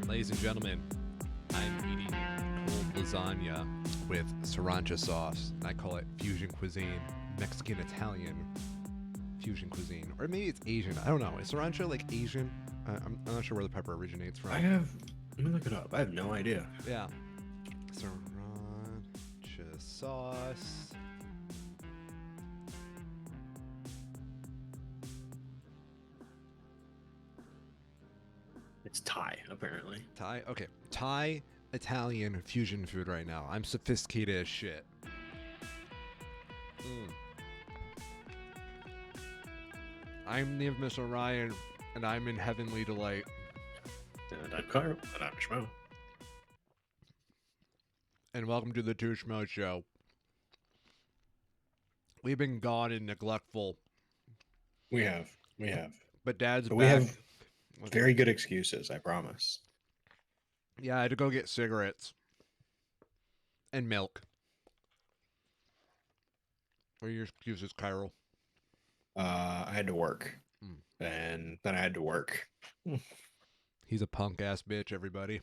Ladies and gentlemen, I'm eating cold lasagna with sriracha sauce, and I call it fusion cuisine, Mexican Italian fusion cuisine, or maybe it's Asian. I don't know. Is sriracha like Asian? I'm not sure where the pepper originates from. Let me look it up. I have no idea. Yeah, sriracha sauce. It's Thai, apparently. Thai? Okay. Thai Italian fusion food right now. I'm sophisticated as shit. I'm the infamous Orion, and I'm in heavenly delight. And I'm Carl, and I'm Schmo. And welcome to the Two Schmoes Show. We've been gone and neglectful, We have. but Dad's But back. we have very good excuses, I promise. Yeah, I had to go get cigarettes and milk. What are your excuses, Cairo? I had to work. And then I had to work. He's a punk ass bitch, everybody.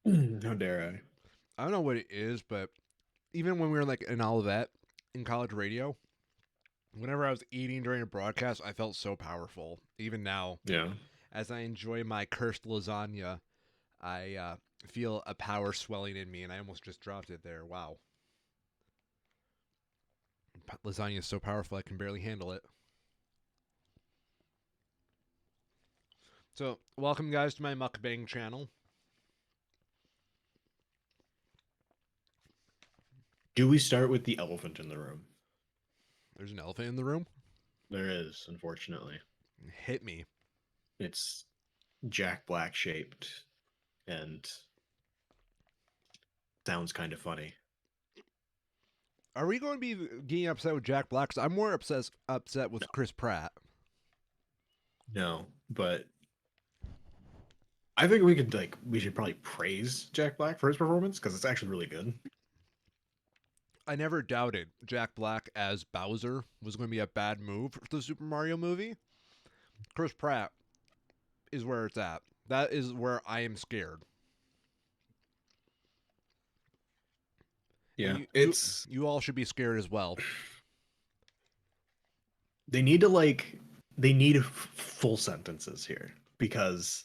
How dare I don't know what it is, but even when we were like in Olivet in college radio, whenever I was eating during a broadcast, I felt so powerful. Even now, I? Yeah. as I enjoy my cursed lasagna, I feel a power swelling in me, and I almost just dropped it there. Wow. Lasagna is so powerful, I can barely handle it. So, welcome guys to my mukbang channel. Do we start with the elephant in the room? There's an elephant in the room. There is, unfortunately. Hit me. It's Jack Black shaped and sounds kind of funny. Are we going to be getting upset with Jack Black? 'Cause I'm more upset with Chris Pratt. No, but I think we should probably praise Jack Black for his performance because it's actually really good. I never doubted Jack Black as Bowser was going to be a bad move for the Super Mario movie. Chris Pratt is where it's at. That is where I am scared. Yeah, And you all should be scared as well. They need full sentences here because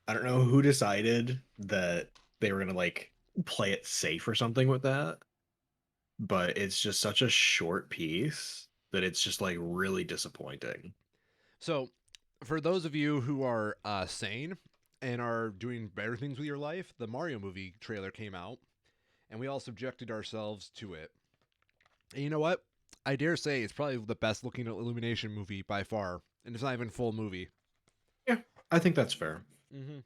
I don't know who decided that they were gonna play it safe or something with that, but it's just such a short piece that it's just really disappointing. So, for those of you who are sane and are doing better things with your life, the Mario movie trailer came out, and we all subjected ourselves to it. And you know what? I dare say it's probably the best looking Illumination movie by far, and it's not even full movie. Yeah, I think that's fair. Mm-hmm.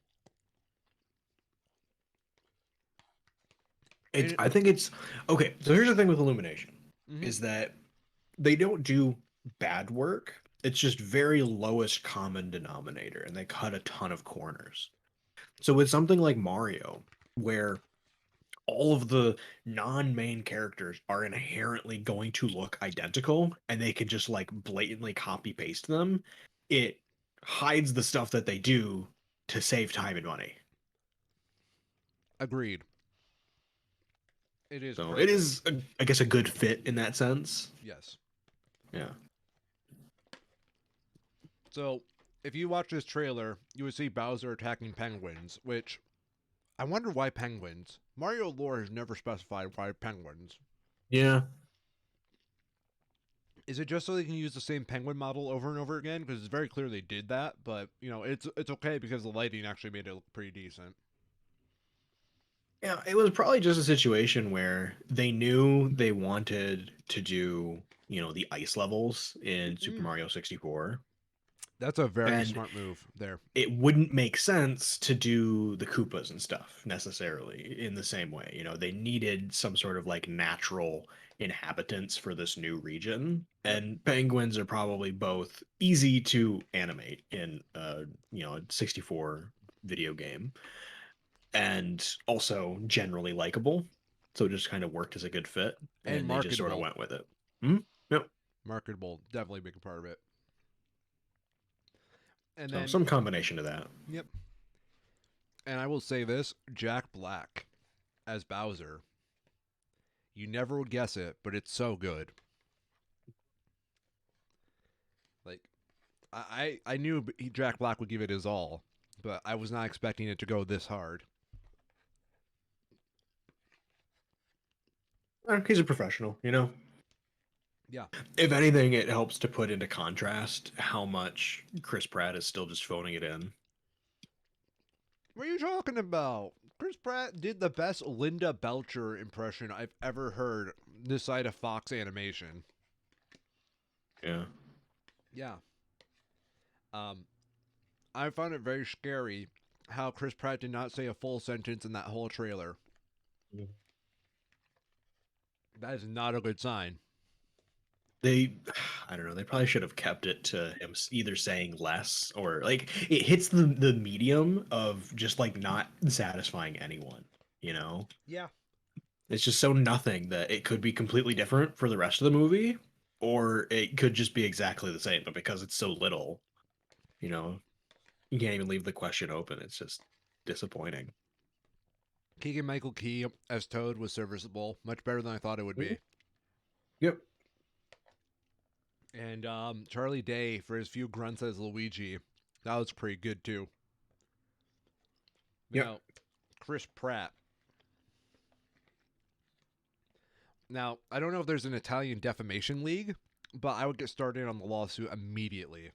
I think it's okay. So here's the thing with Illumination Mm-hmm. is that they don't do bad work. It's just very lowest common denominator, and they cut a ton of corners. So with something like Mario, where all of the non-main characters are inherently going to look identical, and they could just blatantly copy paste them, it hides the stuff that they do to save time and money. Agreed. It is. So perfect. it is, I guess, a good fit in that sense. Yes. Yeah. So, if you watch this trailer, you would see Bowser attacking penguins, which I wonder why penguins. Mario lore has never specified why penguins. Yeah. Is it just so they can use the same penguin model over and over again? Because it's very clear they did that, but it's okay because the lighting actually made it look pretty decent. Yeah, it was probably just a situation where they knew they wanted to do, the ice levels in Super Mario 64. That's a very And smart move there. it wouldn't make sense to do the Koopas and stuff necessarily in the same way. They needed some sort of natural inhabitants for this new region. And penguins are probably both easy to animate in a 64 video game and also generally likable. So it just kind of worked as a good fit. And And they just sort of marketable. went with it. Yep. Marketable, definitely a big part of it. And So then some combination of that. Yep. And I will say this: Jack Black as Bowser. You never would guess it, but it's so good. Like I knew Jack Black would give it his all, but I was not expecting it to go this hard. He's a professional, you know. Yeah. If anything, it helps to put into contrast how much Chris Pratt is still just phoning it in. What are you talking about? Chris Pratt did the best Linda Belcher impression I've ever heard this side of Fox Animation. Yeah. Yeah. Um, I found it very scary how Chris Pratt did not say a full sentence in that whole trailer. That is not a good sign. They, I don't know, they probably should have kept it to him either saying less or like it hits the medium of just like not satisfying anyone, you know? Yeah. It's just so nothing that it could be completely different for the rest of the movie, or it could just be exactly the same, but because it's so little, you know, you can't even leave the question open. It's just disappointing. Keegan Michael Key as Toad was serviceable, much better than I thought it would Mhm. be. Yep. And Charlie Day for his few grunts as Luigi, that was pretty good too. Yep. Now, Chris Pratt. Now, I don't know if there's an Italian defamation league, but I would get started on the lawsuit immediately.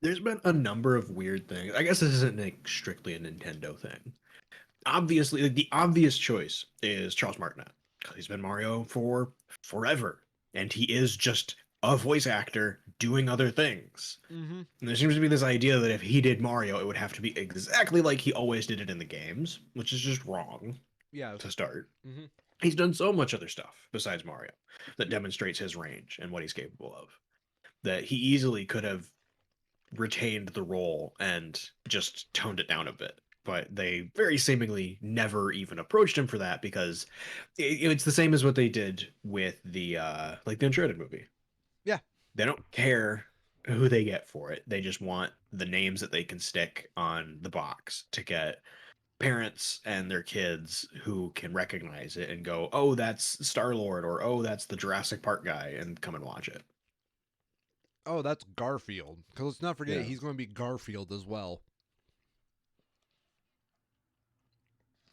There's been a number of weird things. I guess this isn't like strictly a Nintendo thing. Obviously, like, the obvious choice is Charles Martinet because he's been Mario for forever, and he is just a voice actor doing other things. Mm-hmm. And there seems to be this idea that if he did Mario, it would have to be exactly like he always did it in the games, which is just wrong Yes. to start. Mm-hmm. He's done so much other stuff besides Mario that demonstrates his range and what he's capable of. That he easily could have retained the role and just toned it down a bit. But they very seemingly never even approached him for that because it's the same as what they did with the like the Uncharted movie. Yeah. They don't care who they get for it. They just want the names that they can stick on the box to get parents and their kids who can recognize it and go, "Oh, that's Star-Lord," or "Oh, that's the Jurassic Park guy," and come and watch it. Oh, that's Garfield. Because let's not forget Yeah. he's going to be Garfield as well.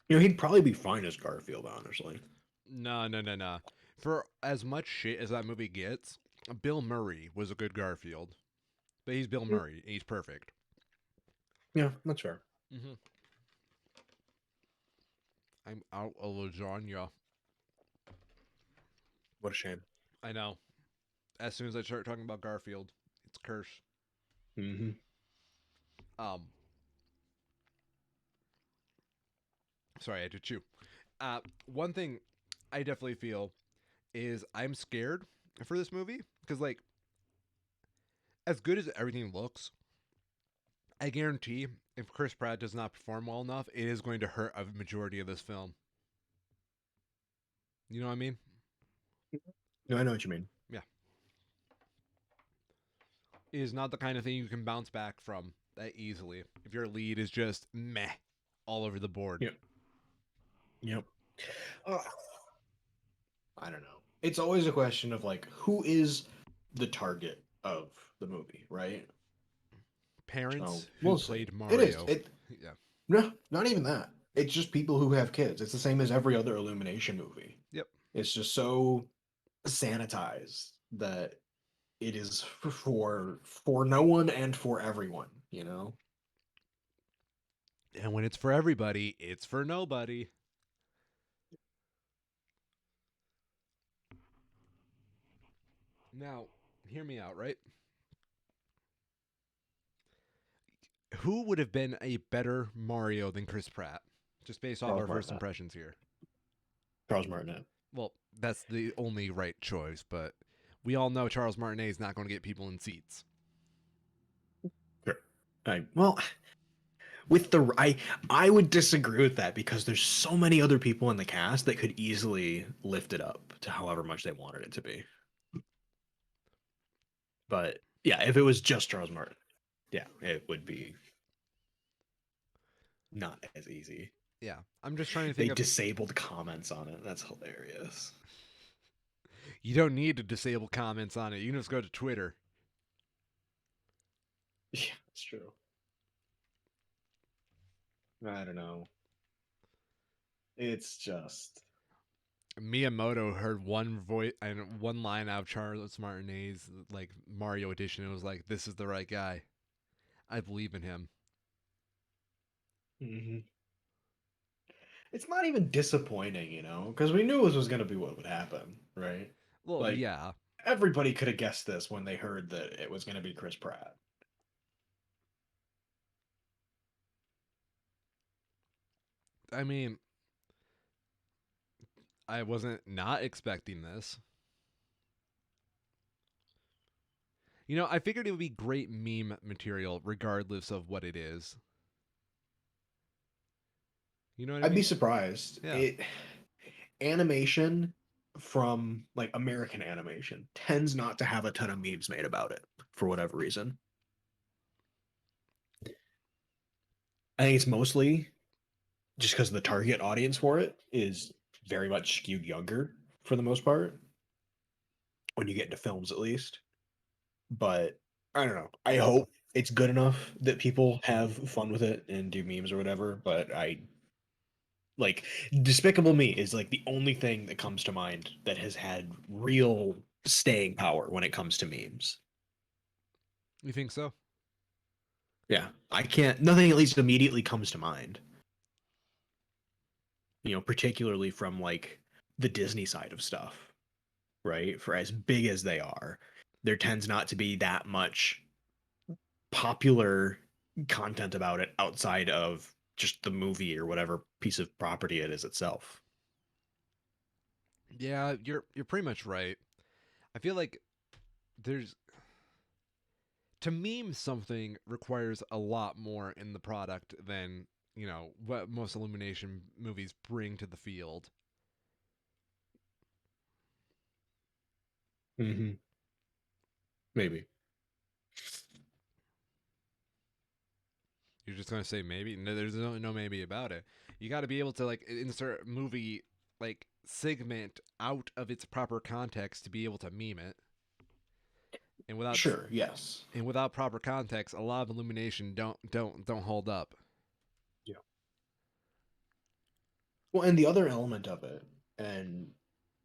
You know, he'd probably be fine as Garfield, honestly. No, no, no, no. For as much shit as that movie gets, Bill Murray was a good Garfield. But he's Bill Mm, Murray. He's perfect. yeah, that's fair. Mm-hmm. I'm out of lasagna. What a shame. I know. As soon as I start talking about Garfield, it's curse. Hmm. Um, sorry, I had to chew. One thing I definitely feel is I'm scared for this movie because, like, as good as everything looks, I guarantee if Chris Pratt does not perform well enough, it is going to hurt a majority of this film. You know what I mean? No, I know what you mean. Yeah. It is not the kind of thing you can bounce back from that easily if your lead is just meh all over the board. Yep. Yep. Uh, I don't know. It's always a question of like who is the target of the movie, right? So Parents who we'll see. played It is. Mario. It Yeah. no, not even that. It's just people who have kids. It's the same as every other Illumination movie. Yep. It's just so sanitized that it is for no one and for everyone, you know? And when it's for everybody, it's for nobody. Now, hear me out, right? Who would have been a better Mario than Chris Pratt? Just based off Charles our first Martinet. impressions here. Charles Martinet. Well, that's the only right choice, but we all know Charles Martinet is not going to get people in seats. Sure. Well, with the I would disagree with that because there's so many other people in the cast that could easily lift it up to however much they wanted it to be. But yeah, if it was just Charles Martin, yeah, it would be not as easy. Yeah, I'm just trying to They think of. disabled comments on it. That's hilarious. You don't need to disable comments on it. You can just go to Twitter. Yeah, that's true. I don't know. It's just Miyamoto heard one voice and one line out of Charles Martinet's like Mario edition. It was like, "This is the right guy. I believe in him." Mhm. It's not even disappointing, because we knew this was going to be what would happen, right? Well, Like yeah. everybody could have guessed this when they heard that it was going to be Chris Pratt. I mean, I wasn't not expecting this. I figured it would be great meme material regardless of what it is. You know what I I'd be mean? surprised. Yeah. It animation from like American animation tends not to have a ton of memes made about it for whatever reason. I think it's mostly just because the target audience for it is very much skewed younger for the most part when you get into films at least. But I don't know. I hope it's good enough that people have fun with it and do memes or whatever. But I like Despicable Me is like the only thing that comes to mind that has had real staying power when it comes to memes. You think so? Yeah, I can't. Nothing at least immediately comes to mind. Particularly from like the Disney side of stuff, right? For as big as they are, there tends not to be that much popular content about it outside of just the movie or whatever piece of property it is itself. Yeah, you're pretty much right. I feel like there's to meme something requires a lot more in the product than, what most Illumination movies bring to the field. Hmm. Maybe. You're just gonna say maybe? No, there's no maybe about it. You got to be able to like insert movie like segment out of its proper context to be able to meme it. And without Sure, yes. and without proper context, a lot of Illumination don't hold up. Yeah. Well, and the other element of it, and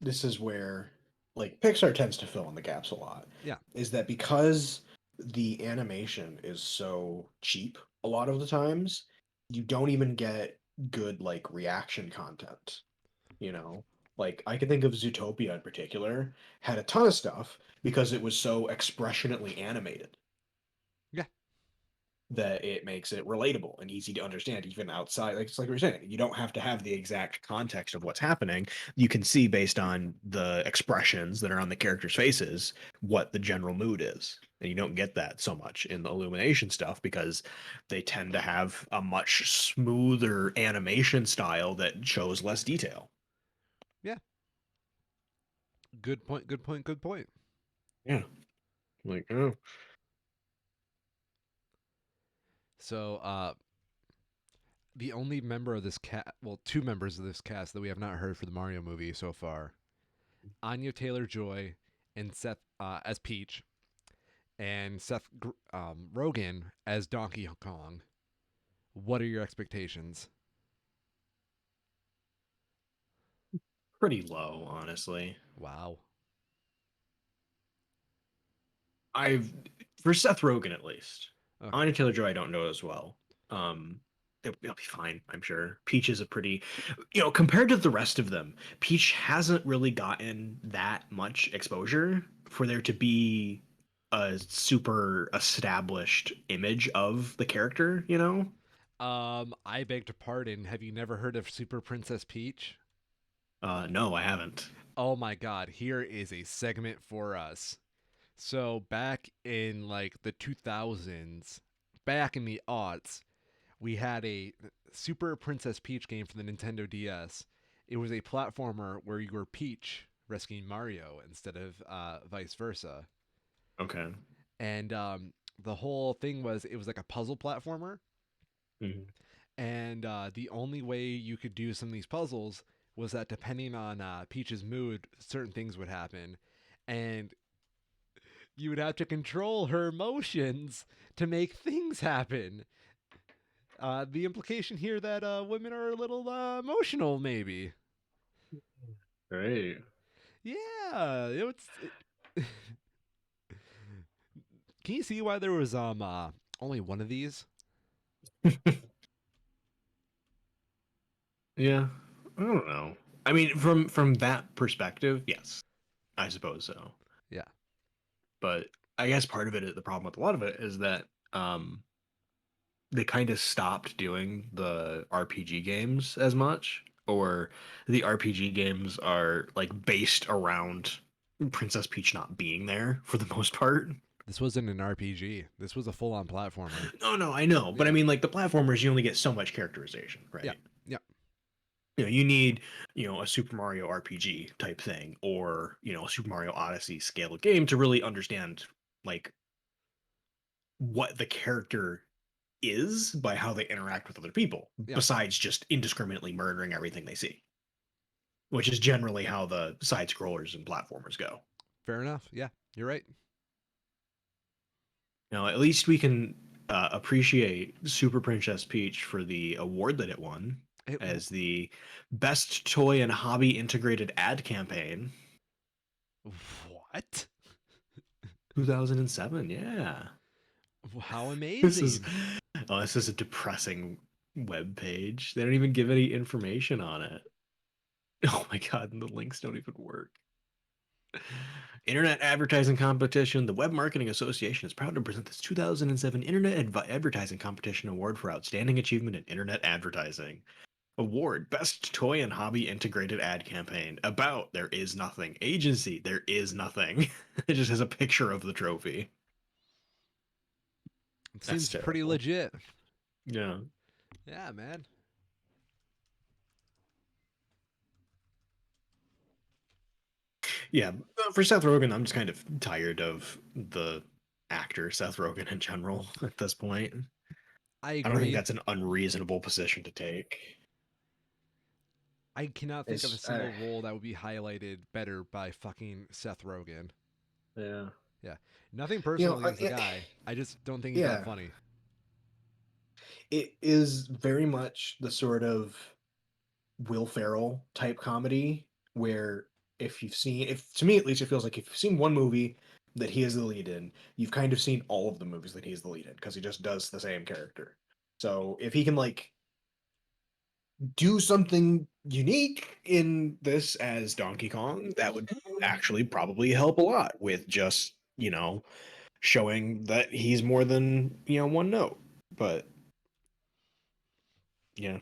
this is where like Pixar tends to fill in the gaps a lot, Yeah, is that because the animation is so cheap a lot of the times, you don't even get good like reaction content, you know? Like I can think of Zootopia in particular had a ton of stuff because it was so expressionately animated yeah, that it makes it relatable and easy to understand even outside, like it's like we are saying, you don't have to have the exact context of what's happening. You can see based on the expressions that are on the characters faces what the general mood is, and you don't get that so much in the Illumination stuff because they tend to have a much smoother animation style that shows less detail. yeah. Good point. Good point. Good point. Yeah, like oh So, the only member of this cast, well, two members of this cast that we have not heard for the Mario movie so far, Anya Taylor Joy and Seth as Peach, and Rogen as Donkey Kong. What are your expectations? pretty low, honestly. Wow. I've For Seth Rogen at least. Okay. Anya Taylor Joy I don't know as well. Um, it'll be fine, I'm sure. Peach is a pretty, compared to the rest of them, Peach hasn't really gotten that much exposure for there to be a super established image of the character, you know? I beg to pardon. Have you never heard of Super Princess Peach? No, I haven't. Oh my God! Here is a segment for us. So back in like the 2000s, back in the aughts, we had a Super Princess Peach game for the Nintendo DS. It was a platformer where you were Peach rescuing Mario instead of vice versa. Okay. And the whole thing was it was like a puzzle platformer, Mhm. and the only way you could do some of these puzzles was that depending on Peach's mood, certain things would happen, and you would have to control her emotions to make things happen. The implication here that women are a little emotional, maybe. Right. Yeah, can you see why there was only one of these? Yeah. I don't know. I mean, from that perspective, yes, I suppose so. Yeah, But I guess part of it, the problem with a lot of it, is that they kind of stopped doing the RPG games as much, or the RPG games are like based around Princess Peach not being there for the most part. this wasn't an RPG. This was a full-on platformer. No, no, I know, but I Yeah, mean, like the platformers, you only get so much characterization, yeah, right? yeah. You need, a Super Mario RPG type thing, or a Super Mario Odyssey scale game to really understand like what the character is by how they interact with other people, Yeah, besides just indiscriminately murdering everything they see, which is generally how the side scrollers and platformers go. fair enough. Yeah, you're right. Now, at least we can appreciate Super Princess Peach for the award that it won It, as the best toy and hobby integrated ad campaign. what? 2007, yeah. How This is amazing! this is a depressing web page. They don't even give any information on it. Oh my god, and the links don't even work. Internet advertising competition. The Web Marketing Association is proud to present this 2007 Advertising Competition Award for Outstanding Achievement in Internet Advertising. Award Best Toy and Hobby Integrated Ad Campaign. About There Is Nothing. Agency There Is Nothing. It just has a picture of the trophy. It That's seems pretty terrible. legit. Yeah. Yeah, man. Yeah, for Seth Rogen, I'm just kind of tired of the actor Seth Rogen in general at this point. I I don't think agree. that's an unreasonable position to take. I cannot think of a It's single role that would be highlighted better by fucking Seth Rogen. yeah. Yeah. Nothing You personal know, against the guy. I just don't think he's that yeah, funny. it is very much the sort of Will Ferrell type comedy where if to me at least, it feels like if you've seen one movie that he is the lead in, you've kind of seen all of the movies that he's the lead in because he just does the same character. So if he can like do something unique in this as Donkey Kong, that would actually probably help a lot with just, showing that he's more than, one note. But yeah,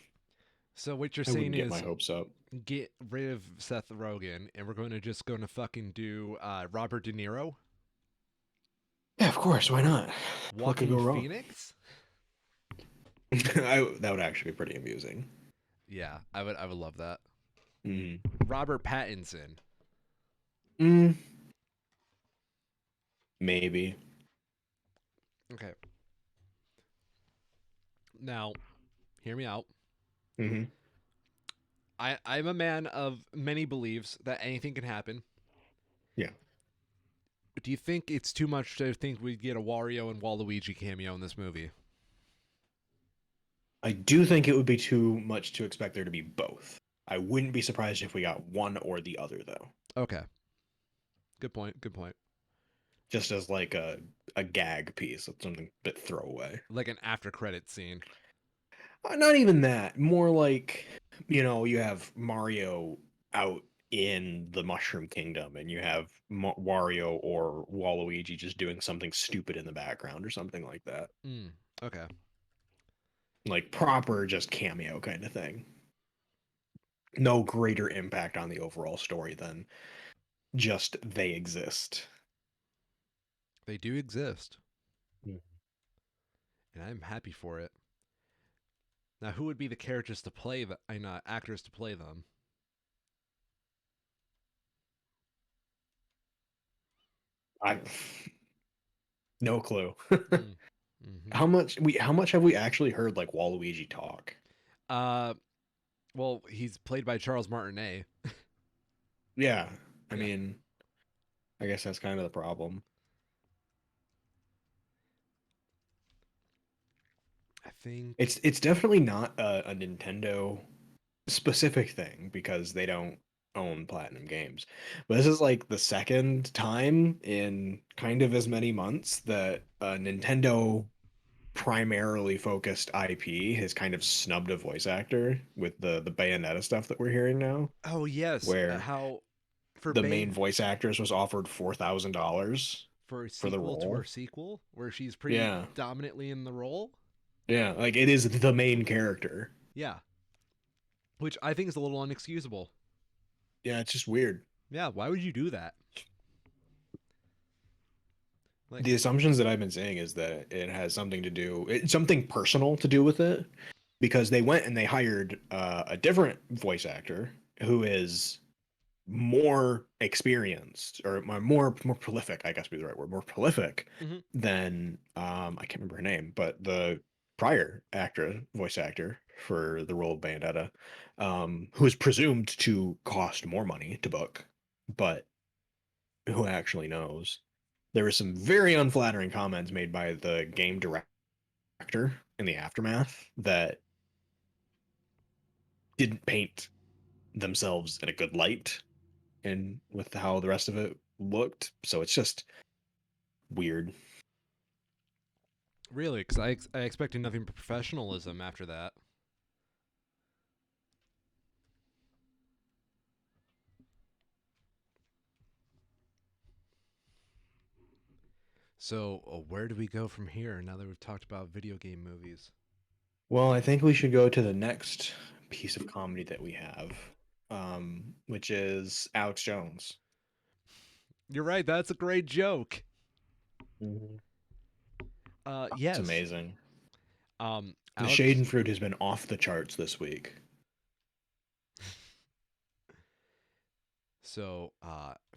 So what you're I saying wouldn't get my is hopes up. get rid of Seth Rogen and we're going to fucking do Robert De Niro, Yeah, of course, why not? What could Walking go wrong? Phoenix? That would actually be pretty amusing. Yeah, I would love that. Mm. Robert Pattinson. Mm, maybe. Okay. Now, hear me out. Hmm. I'm a man of many beliefs that anything can happen. Yeah. Do you think it's too much to think we'd get a Wario and Waluigi cameo in this movie? I do think it would be too much to expect there to be both. I wouldn't be surprised if we got one or the other, though. Okay. Good point. Good point. Just as like a gag piece, something a bit throwaway. Like an after credit scene. Not even that. More like, you have Mario out in the Mushroom Kingdom, and you have Wario or Waluigi just doing something stupid in the background or something like that. Mm, okay. Like proper just cameo kind of thing. No greater impact on the overall story than just they exist. They do exist, Mm. and I'm happy for it. Now, who would be the characters to play the I know actors to play them? I no clue. Mm, mm-hmm. How much have we actually heard like Waluigi talk? Uh, well, he's played by Charles Martinet. Yeah, I Yeah, mean, I guess that's kind of the problem. I think. It's definitely not a Nintendo specific thing because they don't own Platinum Games. But this is like the second time in kind of as many months that a Nintendo primarily focused IP has kind of snubbed a voice actor with the Bayonetta stuff that we're hearing now, Oh yes, where how for the main Bay voice actress was offered $4,000 for a for the sequel to her role. sequel where she's pretty Yeah. dominantly in the role. Yeah, like it is the main character. Yeah, which I think is a little unexcusable. Yeah, it's just weird. Yeah, why would you do that? Like, The assumptions that I've been saying is that it has something to do, it's something personal to do with it, because they went and they hired a different voice actor who is more experienced or more prolific, I guess would be the right word, more prolific mhm. than I can't remember her name, but the prior actor, voice actor for the role of Bayonetta, who is presumed to cost more money to book, but who actually knows? There were some very unflattering comments made by the game director in the aftermath that didn't paint themselves in a good light and with how the rest of it looked. So it's just weird. Really, because I expected nothing but professionalism after that. So, where do we go from here now that we've talked about video game movies? Well, I think we should go to the next piece of comedy that we have, which is Alex Jones. You're right, that's a great joke. Mhm. It's Yes. amazing. The shade Alex. and fruit has been off the charts this week. So,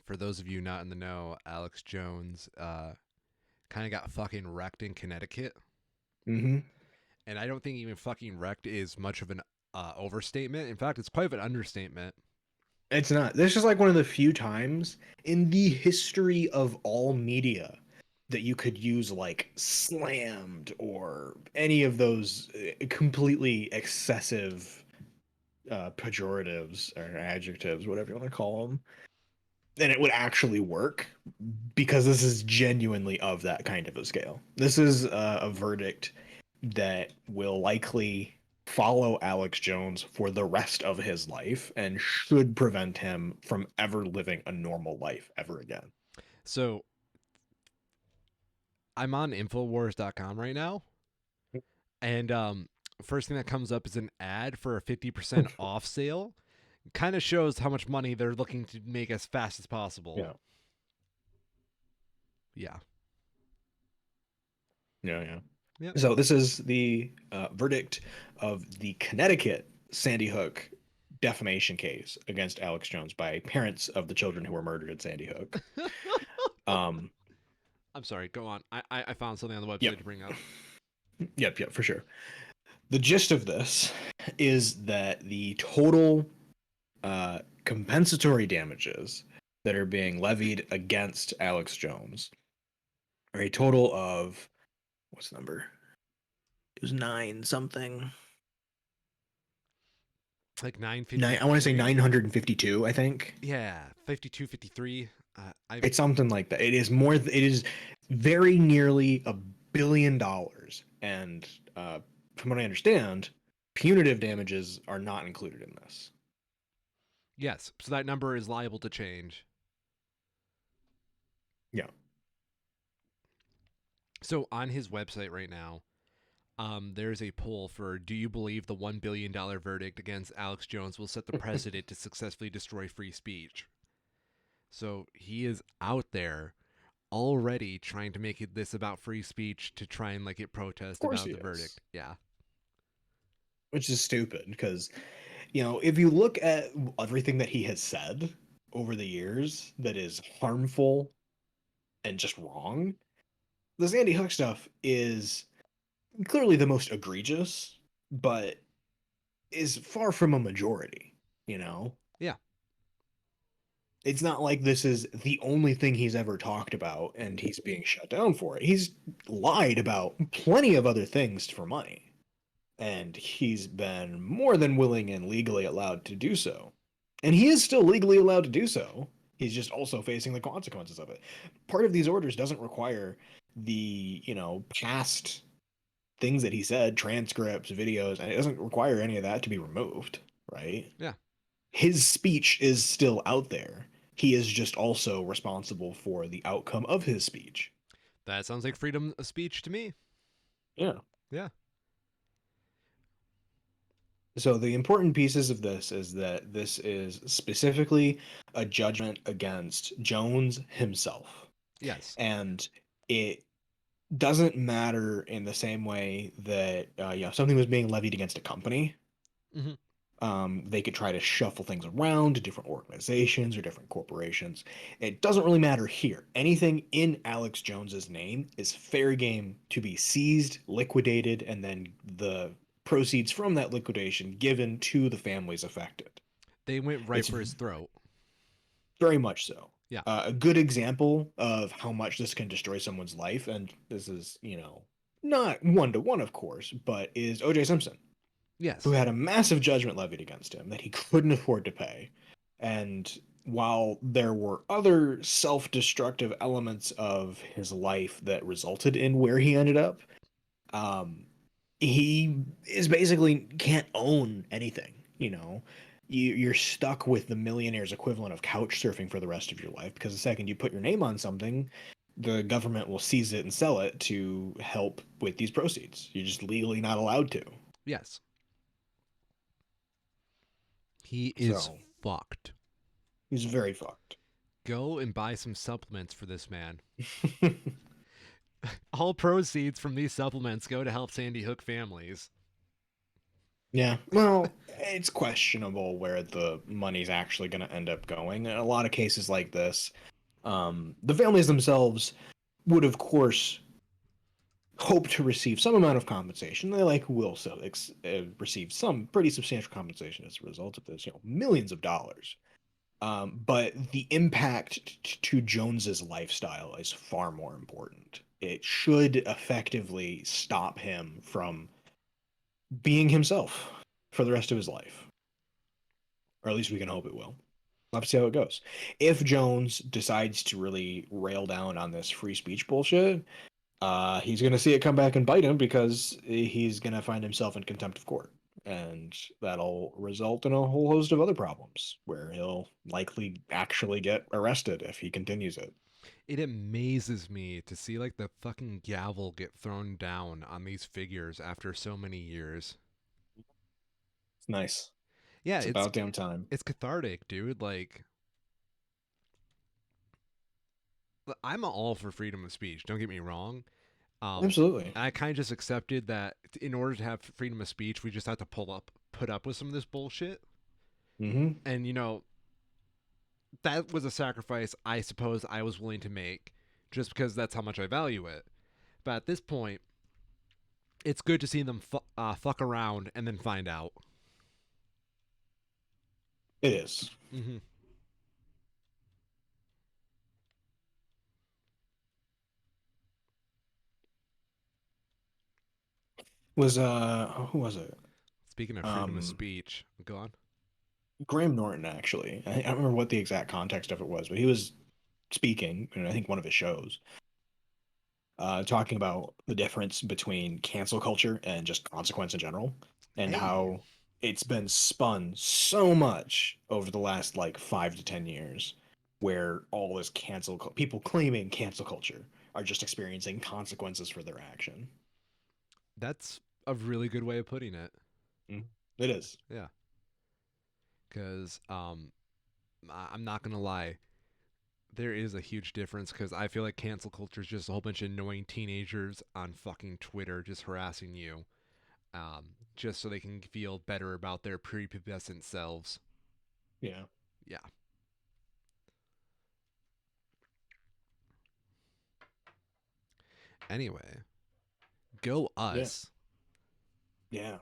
for those of you not in the know, Alex Jones kind of got fucking wrecked in Connecticut. Hmm. And I don't think even fucking wrecked is much of an overstatement. In fact, it's quite of an understatement. It's not. This is like one of the few times in the history of all media that you could use like slammed or any of those completely excessive pejoratives or adjectives, whatever you want to call them, and it would actually work because this is genuinely of that kind of a scale. This is a verdict that will likely follow Alex Jones for the rest of his life and should prevent him from ever living a normal life ever again. So, I'm on Infowars.com right now. And first thing that comes up is an ad for a 50% off sale. Kind of shows how much money they're looking to make as fast as possible. Yeah. Yeah. Yeah, yeah. Yep. So this is the verdict of the Connecticut Sandy Hook defamation case against Alex Jones by parents of the children who were murdered at Sandy Hook. Um, I'm sorry. Go on. I found something on the yep. website to bring up. Yep, for sure. The gist of this is that the total compensatory damages that are being levied against Alex Jones are a total of what's the number? It was nine something. Like Nine. I want to say 953. 952. I think Yeah, 52, 53. I it's something like that. It is more. It is very nearly $1 billion, and from what I understand, punitive damages are not included in this. yes. So that number is liable to change. Yeah. So on his website right now, there's a poll for do you believe the $1 billion verdict against Alex Jones will set the precedent to successfully destroy free speech? So he is out there already trying to make it this about free speech to try and like get Of protest course about he the is, verdict. Yeah. which is stupid because if you look at everything that he has said over the years that is harmful and just wrong, the Sandy Hook stuff is clearly the most egregious, but is far from a majority, you know? Yeah. It's not like this is the only thing he's ever talked about and he's being shut down for it. He's lied about plenty of other things for money, and he's been more than willing and legally allowed to do so. And he is still legally allowed to do so. He's just also facing the consequences of it. Part of these orders doesn't require the, past things that he said, transcripts, videos, and it doesn't require any of that to be removed, right? Yeah. His speech is still out there. He is just also responsible for the outcome of his speech. That sounds like freedom of speech to me. Yeah. Yeah. So the important pieces of this is that this is specifically a judgment against Jones himself. Yes. And it doesn't matter in the same way that something was being levied against a company. Hmm. They could try to shuffle things around to different organizations or different corporations. It doesn't really matter here. Anything in Alex Jones's name is fair game to be seized, liquidated, and then the proceeds from that liquidation given to the families affected. They went right It's for his throat. very much so. Yeah. A good example of how much this can destroy someone's life, and this is, not one to one, of course, but is O.J. Simpson, who Yes. had a massive judgment levied against him that he couldn't afford to pay. And while there were other self destructive elements of his life that resulted in where he ended up, um, he is basically can't own anything, You're stuck with the millionaire's equivalent of couch surfing for the rest of your life because the second you put your name on something, the government will seize it and sell it to help with these proceeds. You're just legally not allowed to. Yes. He is So fucked. he's very fucked. Go and buy some supplements for this man. All proceeds from these supplements go to help Sandy Hook families. Yeah, well, it's questionable where the money's actually going to end up going. In a lot of cases like this, the families themselves would, of course, hope to receive some amount of compensation. They will so receive some pretty substantial compensation as a result of this, millions of dollars. But the impact to Jones's lifestyle is far more important. It should effectively stop him from being himself for the rest of his life, or at least we can hope it will. We'll have to see how it goes. If Jones decides to really rail down on this free speech bullshit, he's going to see it come back and bite him because he's going to find himself in contempt of court. And that'll result in a whole host of other problems where he'll likely actually get arrested if he continues it. It amazes me to see like the fucking gavel get thrown down on these figures after so many years. It's nice. Yeah, It's about damn time. it's cathartic, dude. Like I'm all for freedom of speech. Don't get me wrong. Um, Absolutely. I kind of just accepted that in order to have freedom of speech, we just have to put up with some of this bullshit. Mm-hmm. And that was a sacrifice I suppose I was willing to make, just because that's how much I value it. But at this point, it's good to see them fuck around and then find out. It is. Mm-hmm. Was who was it? Speaking of freedom of Um, speech, go on. Graham Norton actually. I don't remember what the exact context of it was, but he was speaking in I think one of his shows, talking about the difference between cancel culture and just consequence in general, and Hey, how it's been spun so much over the last like 5 to 10 years, where all this people claiming cancel culture are just experiencing consequences for their action. that's a really good way of putting it. Mm. It is. Yeah, because I'm not gonna lie, there is a huge difference because I feel like cancel culture is just a whole bunch of annoying teenagers on fucking Twitter just harassing you, just so they can feel better about their prepubescent selves. Yeah. Yeah. Anyway, go Yeah. us. Yeah.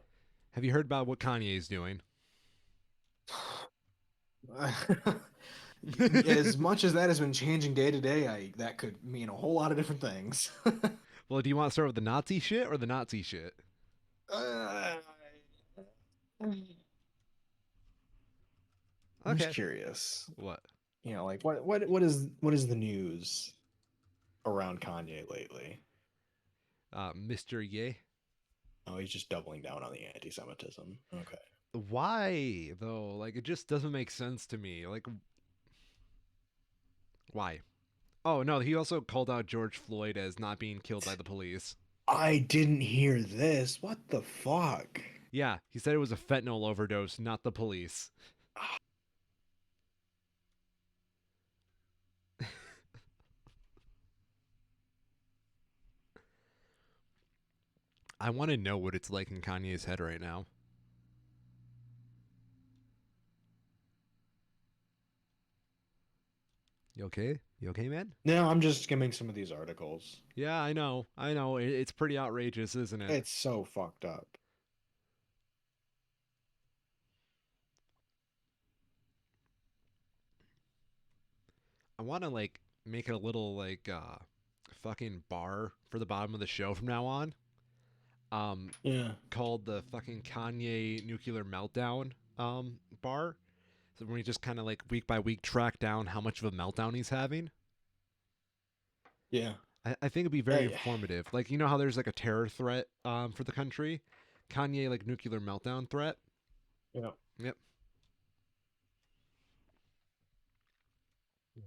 Have you heard about what Kanye's doing? As much as that has been changing day to day, I that could mean a whole lot of different things. Well, do you want to start with the Nazi shit or the Nazi shit? uh, I'm just Okay. curious. What? Like what is the news around Kanye lately? Mr. Ye? Oh, he's just doubling down on the anti-Semitism. Okay. Why though? Like it just doesn't make sense to me. Like why? Oh no, he also called out George Floyd as not being killed by the police. I didn't hear this. What the fuck? Yeah, he said it was a fentanyl overdose, not the police. I want to know what it's like in Kanye's head right now. You okay? You okay, man? No, I'm just skimming some of these articles. Yeah, I know. I know. It's pretty outrageous, isn't it? It's so fucked up. I want to like make it a little like fucking bar for the bottom of the show from now on. Um Yeah. called the fucking Kanye nuclear meltdown bar. So when we just kind of like week by week track down how much of a meltdown he's having. Yeah. I think it'd be very Hey. informative. Like you know how there's like a terror threat for the country, Kanye like nuclear meltdown threat. Yeah. Yep.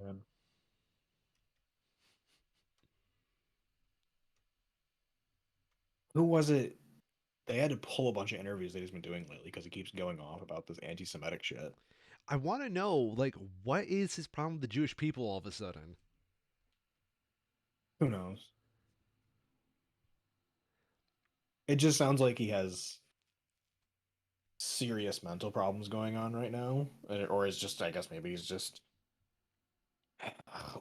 Man. Who was it? They had to pull a bunch of interviews that he's been doing lately because he keeps going off about this anti-Semitic shit. I want to know like what is his problem with the Jewish people all of a sudden? Who knows? It just sounds like he has serious mental problems going on right now, or is just I guess maybe he's just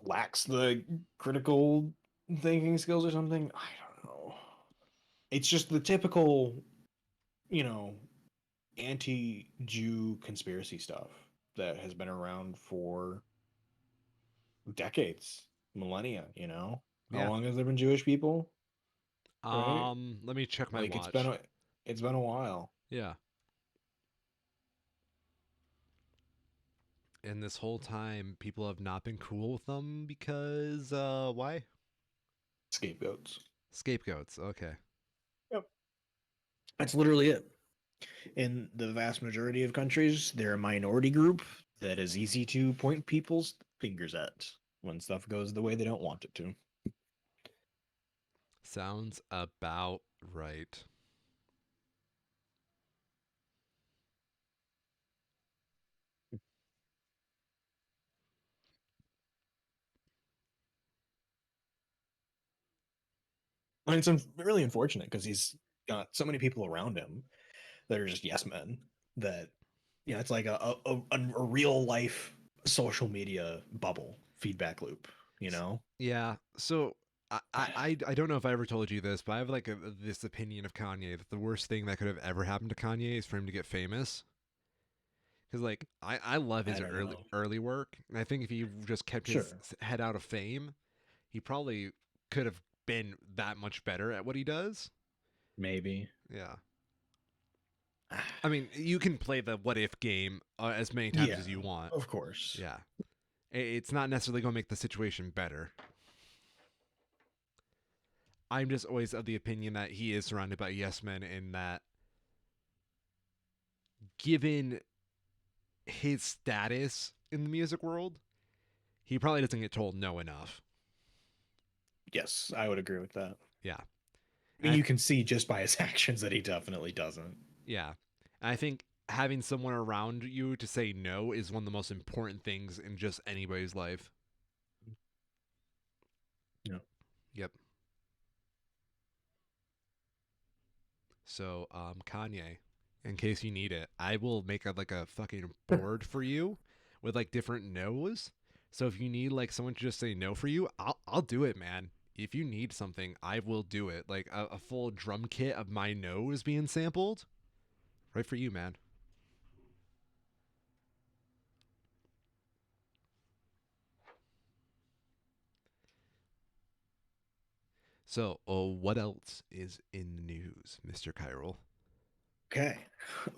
lacks the critical thinking skills or something. I don't know. It's just the typical, you know, anti-Jew conspiracy stuff that has been around for decades, millennia, How Yeah. long has there been Jewish people, right? Let me check my Like watch. it's been a while. Yeah. And this whole time people have not been cool with them because why? Scapegoats. Scapegoats. Okay. Yep. That's literally it. In the vast majority of countries, they're a minority group that is easy to point people's fingers at when stuff goes the way they don't want it to. Sounds about right. And it's really unfortunate because he's got so many people around him that are just yes men that it's like a real life social media bubble feedback loop. Yeah. So I don't know if I ever told you this, but I have like this opinion of Kanye that the worst thing that could have ever happened to Kanye is for him to get famous. Because like I love I his don't know. early work, and I think if he just kept his Sure. head out of fame, he probably could have been that much better at what he does. Maybe. Yeah. I mean, you can play the what if game as many times Yeah, as you want. of course. Yeah. It's not necessarily going to make the situation better. I'm just always of the opinion that he is surrounded by yes men, and that given his status in the music world, he probably doesn't get told no enough. Yes, I would agree with that. Yeah. I mean, And you can see just by his actions that he definitely doesn't. yeah. And I think having someone around you to say no is one of the most important things in just anybody's life. Yeah. Yep. So, Kanye, in case you need it, I will make like a fucking board for you with like different no's. So if you need like someone to just say no for you, I'll do it, man. If you need something, I will do it. Like a full drum kit of my no's being sampled. Right for you, man. So, what else is in the news, Mr. Chiral? Okay.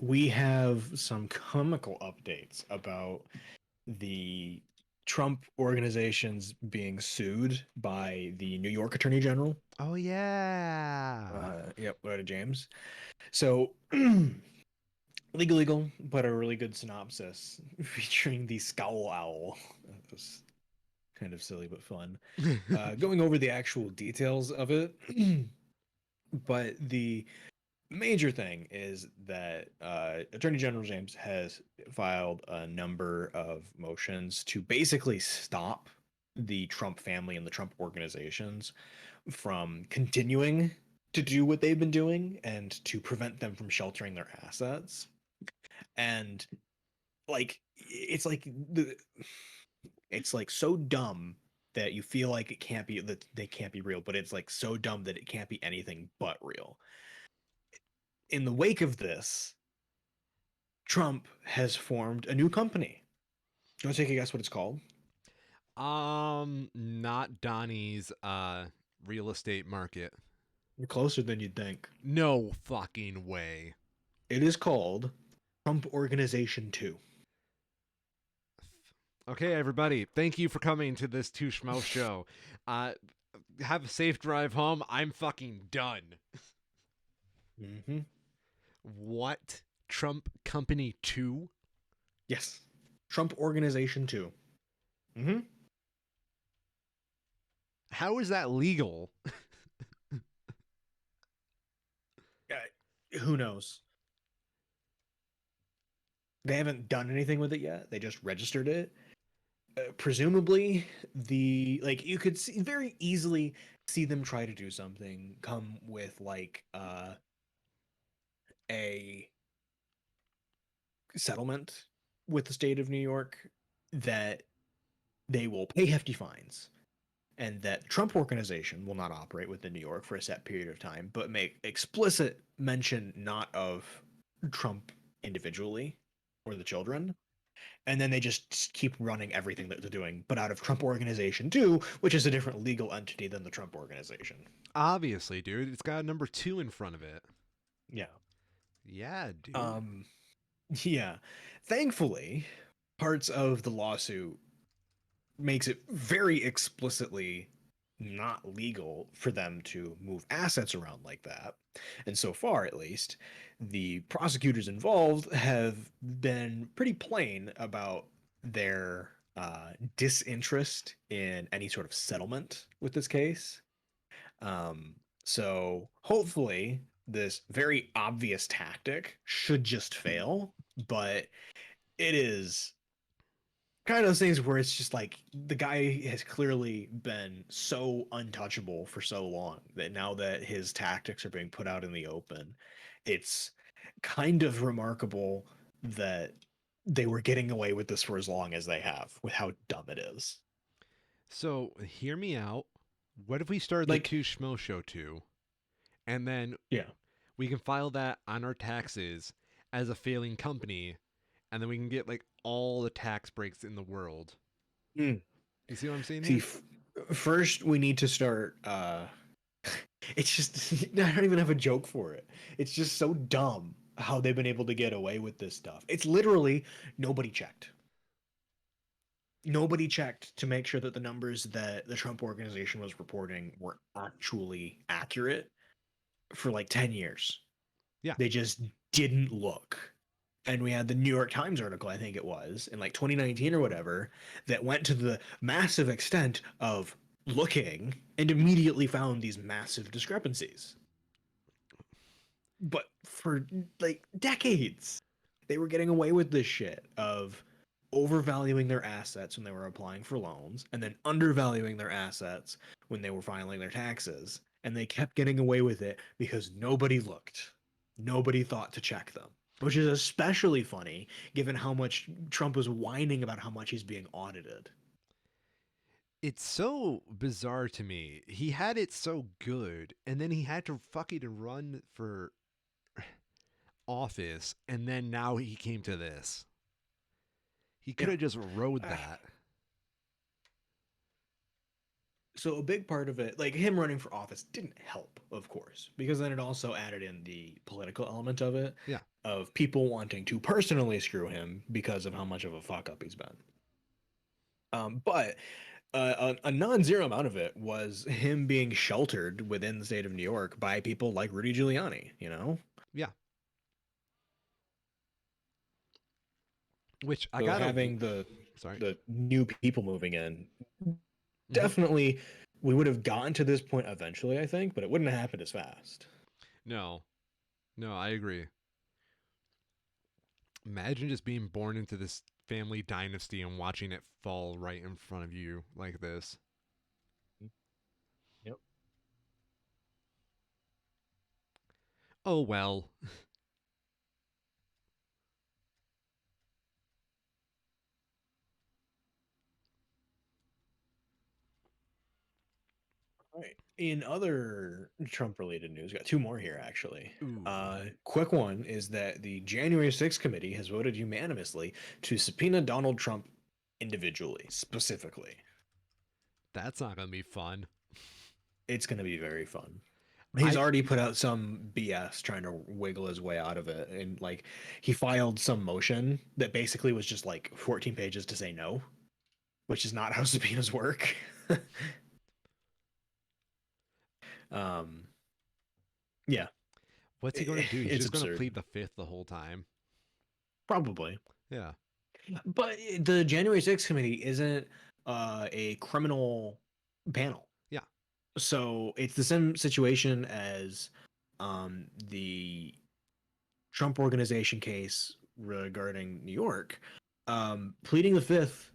We have some comical updates about the Trump organizations being sued by the New York Attorney General. Oh yeah. Yep, Loretta James. So, legal, but a really good synopsis featuring the Scowl Owl. That was kind of silly but fun. Going over the actual details of it, but the major thing is that Attorney General James has filed a number of motions to basically stop the Trump family and the Trump organizations from continuing to do what they've been doing and to prevent them from sheltering their assets. And like it's like so dumb that you feel like it can't be that they can't be real, but it's like so dumb that it can't be anything but real. In the wake of this, Trump has formed a new company. Do you want to take a guess what it's called? Not Donnie's real estate market. You're closer than you'd think. No fucking way. It is called Trump Organization 2. Okay, everybody, thank you for coming to this Two Schmoes Show. Uh, have a safe drive home. I'm fucking done. Mm-hmm. What? Trump Company 2? Yes. Trump Organization 2. Mm-hmm. How is that legal? Who knows? They haven't done anything with it yet. They just registered it. Presumably, the like you could see, very easily see them try to do something. Come with like a settlement with the state of New York that they will pay hefty fines and that the Trump organization will not operate within New York for a set period of time, but make explicit mention not of Trump individually or the children. And then they just keep running everything that they're doing, but out of Trump Organization 2, which is a different legal entity than the Trump Organization. Obviously, dude. It's got a number 2 in front of it. Yeah. Yeah, dude. Um, yeah. Thankfully, parts of the lawsuit makes it very explicitly not legal for them to move assets around like that. And so far, at least, the prosecutors involved have been pretty plain about their disinterest in any sort of settlement with this case. So hopefully, this very obvious tactic should just fail, but it is kind of those things where it's just like the guy has clearly been so untouchable for so long that now that his tactics are being put out in the open, it's kind of remarkable that they were getting away with this for as long as they have with how dumb it is. So, hear me out. What if we started the Like, Two Schmoes Show 2, and then yeah. we can file that on our taxes as a failing company, and then we can get like all the tax breaks in the world. Mm. You see what I'm saying See, here? first we need to start it's just I don't even have a joke for it. It's just so dumb how they've been able to get away with this stuff. It's literally nobody checked. Nobody checked to make sure that the numbers that the Trump organization was reporting were actually accurate for like 10 years. Yeah. They just didn't look. And we had the New York Times article, I think it was, in like 2019 or whatever, that went to the massive extent of looking and immediately found these massive discrepancies. But for like decades, they were getting away with this shit of overvaluing their assets when they were applying for loans and then undervaluing their assets when they were filing their taxes. And they kept getting away with it because nobody looked. Nobody thought to check them, which is especially funny given how much Trump was whining about how much he's being audited. It's so bizarre to me. He had it so good, and then he had to fucking run for office, and then now he came to this. He could Yeah. have just rode Ah, that. so a big part of it, like him running for office, didn't help, of course, because then it also added in the political element of it, Yeah. of people wanting to personally screw him because of how much of a fuck up he's been. But a non-zero amount of it was him being sheltered within the state of New York by people like Rudy Giuliani. You know, Yeah. Which I so gotta. having the Sorry. the new people moving in, Hmm. definitely, we would have gotten to this point eventually, I think, but it wouldn't have happened as fast. No. No, I agree. Imagine just being born into this family dynasty and watching it fall right in front of you like this. Yep. Oh well. Right. In other Trump-related news, got two more here actually. Ooh. Quick one is that the January 6th committee has voted unanimously to subpoena Donald Trump individually, specifically. That's not gonna be fun. It's going to be very fun. He's I already put out some BS trying to wiggle his way out of it. And like he filed some motion that basically was just like 14 pages to say no, which is not how subpoenas work. um, yeah, What's he gonna do? He's it's just gonna absurd. plead the fifth the whole time. Probably. Yeah. But the January 6th committee isn't a criminal panel. Yeah. So it's the same situation as the Trump organization case regarding New York. Pleading the fifth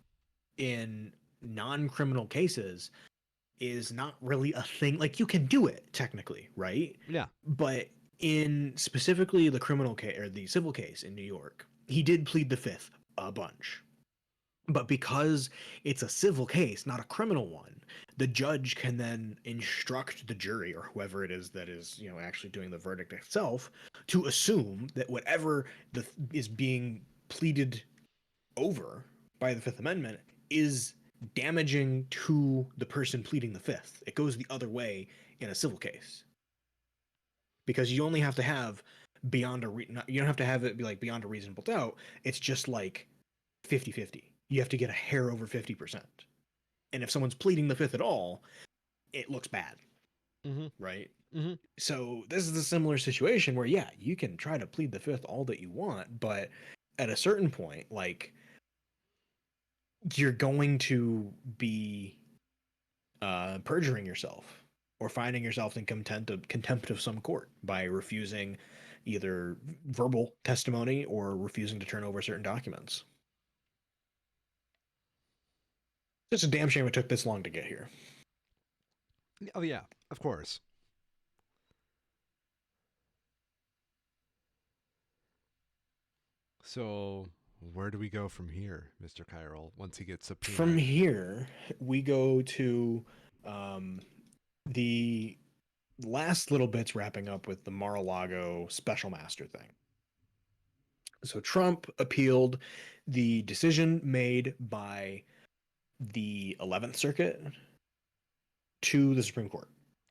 in non-criminal cases is not really a thing. Like you can do it technically, right? Yeah. But in specifically the criminal case or the civil case in New York, he did plead the fifth a bunch. But because it's a civil case, not a criminal one, the judge can then instruct the jury or whoever it is that is, actually doing the verdict itself to assume that whatever is being pleaded over by the Fifth Amendment is damaging to the person pleading the fifth. It goes the other way in a civil case because you only have to have you don't have to have it be like beyond a reasonable doubt. It's just like 50-50. You have to get a hair over 50%. And if someone's pleading the fifth at all, it looks bad, Mm-hmm. right? Mm-hmm. So this is a similar situation where, yeah, you can try to plead the fifth all that you want, but at a certain point, like, you're going to be perjuring yourself or finding yourself in contempt of some court by refusing either verbal testimony or refusing to turn over certain documents. It's a damn shame it took this long to get here. Oh yeah, of course. So where do we go from here, Mr. Chiral, once he gets From subpoenaed? here, we go to um, the last little bits wrapping up with the Mar-a-Lago special master thing. So Trump appealed the decision made by the 11th Circuit to the Supreme Court.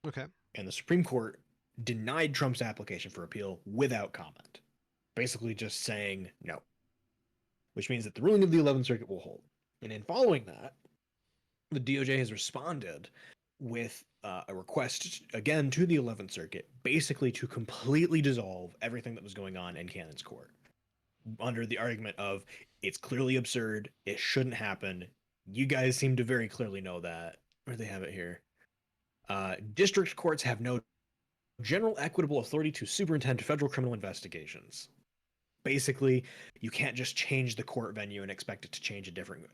Okay. And the Supreme Court denied Trump's application for appeal without comment, basically just saying no, which means that the ruling of the 11th Circuit will hold. And in following that, the DOJ has responded with a request again to the 11th Circuit, basically to completely dissolve everything that was going on in Cannon's court, under the argument of it's clearly absurd, it shouldn't happen. You guys seem to very clearly know that. Where they have it here. District courts have no general equitable authority to superintend federal criminal investigations. Basically, you can't just change the court venue and expect it to change a different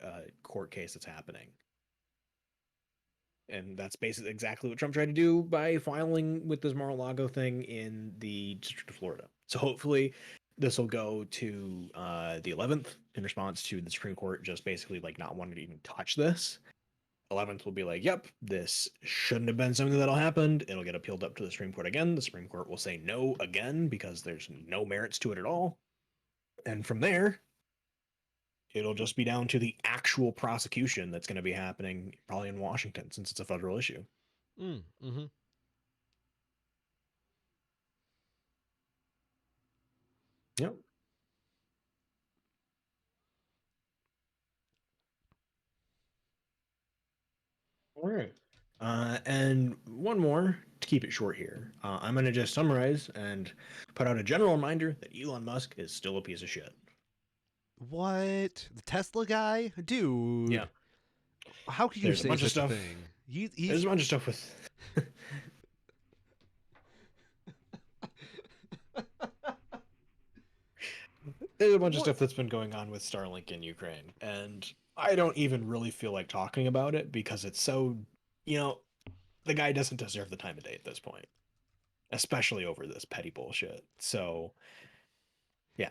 court case that's happening. And that's basically exactly what Trump tried to do by filing with this Mar-a-Lago thing in the District of Florida. So hopefully this will go to the 11th in response to the Supreme Court just basically like not wanting to even touch this. 11th will be like, yep, this shouldn't have been something that'll happen. It'll get appealed up to the Supreme Court again. The Supreme Court will say no again because there's no merits to it at all. And from there, it'll just be down to the actual prosecution that's going to be happening probably in Washington since it's a federal issue. Mm-hmm. Yep. All right. And one more to keep it short here. I'm going to just summarize and put out a general reminder that Elon Musk is still a piece of shit. What? The Tesla guy? Dude. Yeah. How could you There's a say bunch of such a stuff. thing? There's He's a bunch of stuff with. There's a bunch of what? stuff that's been going on with Starlink in Ukraine, and I don't even really feel like talking about it because it's so, the guy doesn't deserve the time of day at this point, especially over this petty bullshit. So, yeah.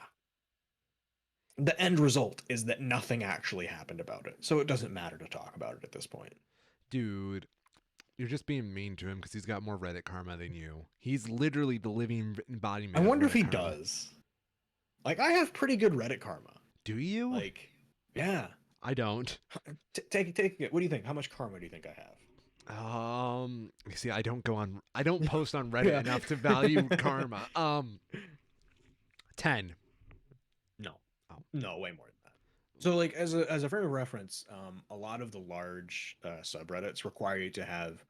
The end result is that nothing actually happened about it, so it doesn't matter to talk about it at this point. Dude, you're just being mean to him because he's got more Reddit karma than you. He's literally the living embodiment I of wonder if Reddit he karma. does. Like, I have pretty good Reddit karma. Do you? Like, yeah. I don't. Take it. What do you think? How much karma do you think I have? You see, I don't post on Reddit Yeah. enough to value karma. 10. No. Oh. No, way more than that. So, like, as a frame of reference, a lot of the large subreddits require you to have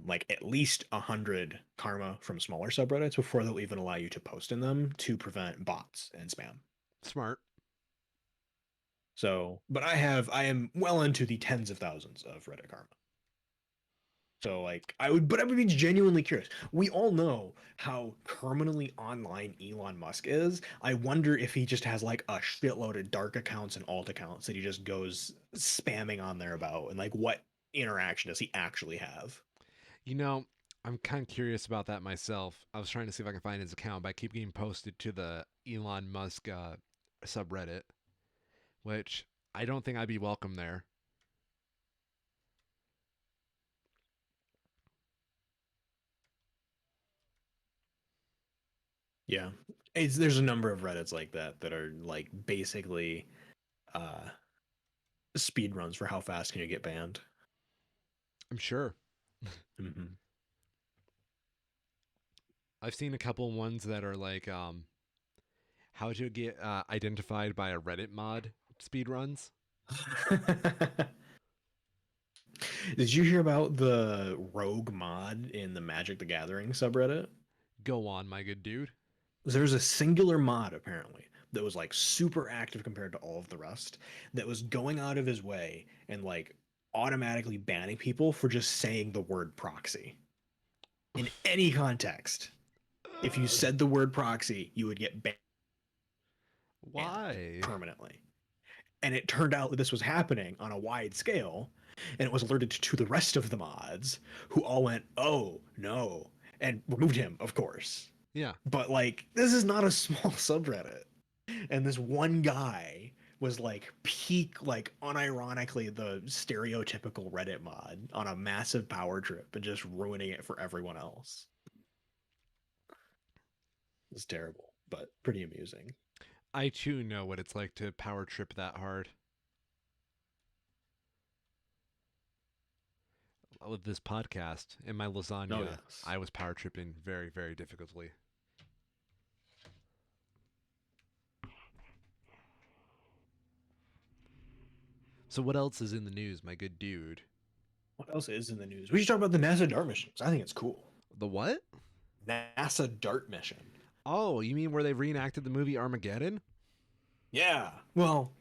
like at least 100 karma from smaller subreddits before they'll even allow you to post in them to prevent bots and spam. Smart. So, but I am well into the tens of thousands of Reddit karma. So like I would be genuinely curious. We all know how criminally online Elon Musk is. I wonder if he just has like a shitload of dark accounts and alt accounts that he just goes spamming on there about, and like what interaction does he actually have? You know, I'm kind of curious about that myself. I was trying to see if I can find his account, but I keep getting posted to the Elon Musk subreddit, which I don't think I'd be welcome there. Yeah. There's a number of Reddits like that that are like basically uh speed runs for how fast can you get banned. I'm sure. Mm-hmm. I've seen a couple ones that are like, how to get identified by a Reddit mod speedruns. Did you hear about the rogue mod in the Magic the Gathering subreddit? Go on, my good dude. There's a singular mod apparently that was like super active compared to all of the rest that was going out of his way and like automatically banning people for just saying the word proxy in any context. If you said the word proxy, you would get banned Why? permanently. And it turned out that this was happening on a wide scale, and it was alerted to the rest of the mods, who all went, "Oh no," and removed him, of course. Yeah. But like, this is not a small subreddit, and this one guy was like peak, like unironically the stereotypical Reddit mod on a massive power trip and just ruining it for everyone else. It's terrible, but pretty amusing. I too know what it's like to power trip that hard. With this podcast and my lasagna, Oh yes. I was power tripping very, very difficultly. So what else is in the news, my good dude? What else is in the news? We should talk about the NASA DART missions. I think it's cool. The what? NASA DART mission. Oh, you mean where they reenacted the movie Armageddon? Yeah. Well,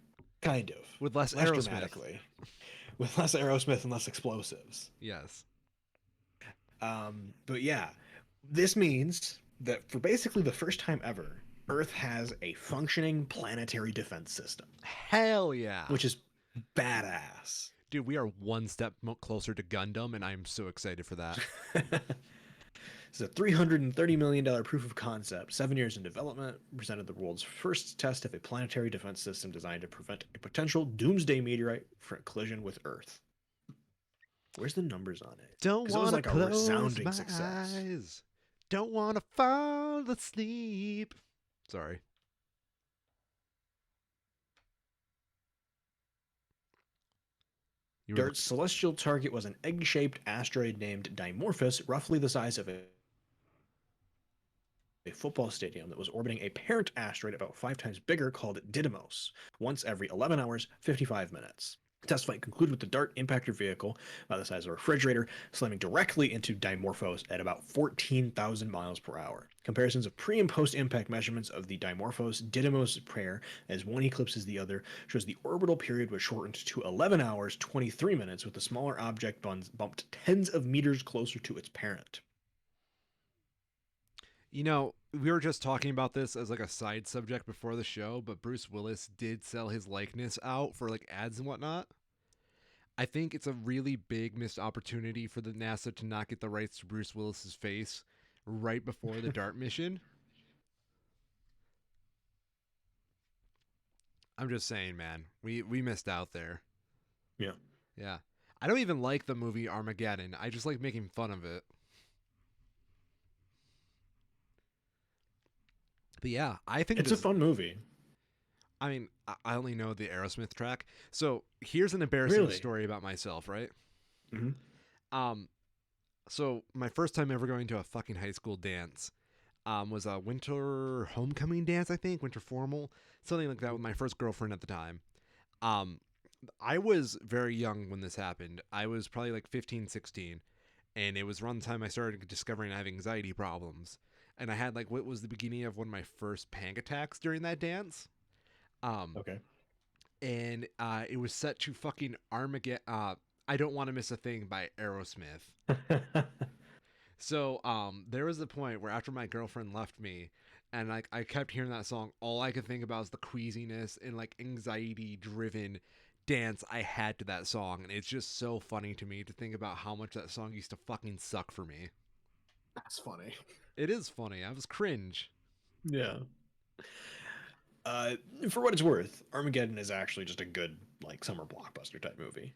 kind of. With less Less Aerosmith. dramatically. With less Aerosmith and less explosives. Yes. But yeah, this means that for basically the first time ever, Earth has a functioning planetary defense system, Hell yeah. which is badass. Dude, we are one step closer to Gundam, and I'm so excited for that. It's a $330 million proof of concept, 7 years in development, presented the world's first test of a planetary defense system designed to prevent a potential doomsday meteorite from collision with Earth. Where's the numbers on it? Don't Because it was want to like a close resounding my success. eyes. Don't want to fall asleep. Sorry. You were. Dart's celestial target was an egg-shaped asteroid named Dimorphos, roughly the size of a football stadium that was orbiting a parent asteroid about 5 times bigger called Didymos, once every 11 hours, 55 minutes. The test flight concluded with the DART impactor vehicle, about the size of a refrigerator, slamming directly into Dimorphos at about 14,000 miles per hour. Comparisons of pre- and post-impact measurements of the Dimorphos-Didymos pair, as one eclipses the other, shows the orbital period was shortened to 11 hours, 23 minutes, with the smaller object bumped tens of meters closer to its parent. You know, we were just talking about this as like a side subject before the show, but Bruce Willis did sell his likeness out for like ads and whatnot. I think it's a really big missed opportunity for the NASA to not get the rights to Bruce Willis's face right before the DART mission. I'm just saying, man. We missed out there. Yeah. Yeah. I don't even like the movie Armageddon. I just like making fun of it. But yeah, I think It's a this. fun movie. I mean, I only know the Aerosmith track. So here's an embarrassing Really? story about myself, right? Mm-hmm. Um, so my first time ever going to a fucking high school dance, was a winter homecoming dance, I think, winter formal, something like that with my first girlfriend at the time. Um, I was very young when this happened. I was probably like 15, 16, and it was around the time I started discovering I have anxiety problems. And I had like what was the beginning of one of my first panic attacks during that dance. Um, Okay. and it was set to fucking Armageddon. I Don't Want to Miss a Thing by Aerosmith. So there was a point where after my girlfriend left me, and like I kept hearing that song, all I could think about was the queasiness and like anxiety driven dance I had to that song, and it's just so funny to me to think about how much that song used to fucking suck for me. That's funny. It is funny. I was cringe. Yeah. Uh, for what it's worth, Armageddon is actually just a good like summer blockbuster type movie.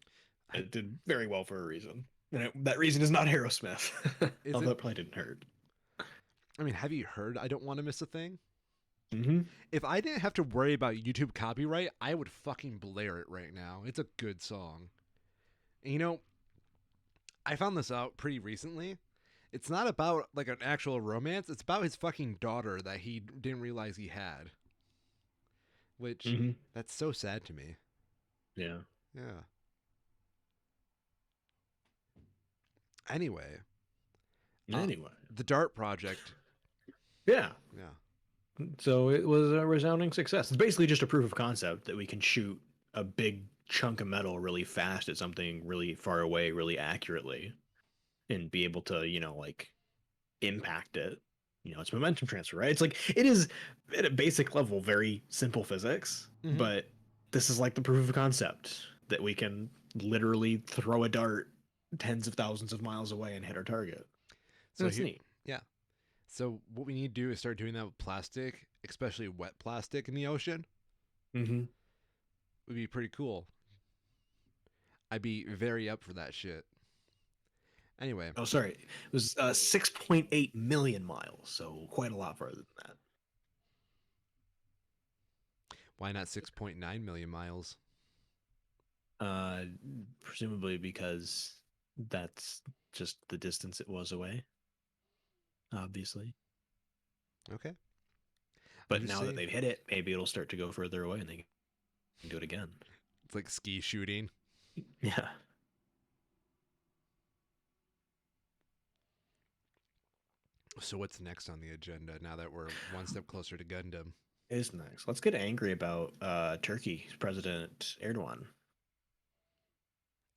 I, It did very well for a reason, and that reason is not Aerosmith, is although it? it probably didn't hurt. I mean, have you heard I Don't Want to Miss a Thing? Mm-hmm. If I didn't have to worry about YouTube copyright, I would fucking blare it right now. It's a good song. And you know, I found this out pretty recently. It's not about like an actual romance. It's about his fucking daughter that he didn't realize he had. Which Mm-hmm. that's so sad to me. Yeah. Yeah. Anyway, uh, Anyway. the Dart Project. Yeah. Yeah. So it was a resounding success. It's basically just a proof of concept that we can shoot a big chunk of metal really fast at something really far away, really accurately, and be able to, like impact it. It's momentum transfer, right? It's like it is at a basic level very simple physics, Mm-hmm. but this is like the proof of concept that we can literally throw a dart tens of thousands of miles away and hit our target. So That's here, neat. yeah. So what we need to do is start doing that with plastic, especially wet plastic in the ocean. Mm-hmm. Would be pretty cool. I'd be very up for that shit. Anyway, Oh, sorry. It was 6.8 million miles, so quite a lot farther than that. why not 6.9 million miles? Uh, Presumably because that's just the distance it was away, obviously. Okay. I'm But just now that saying. they've hit it, maybe it'll start to go further away and they can do it again. It's like ski shooting. Yeah. So what's next on the agenda now that we're one step closer to Gundam? Is nice. Let's get angry about Turkey President Erdogan Okay.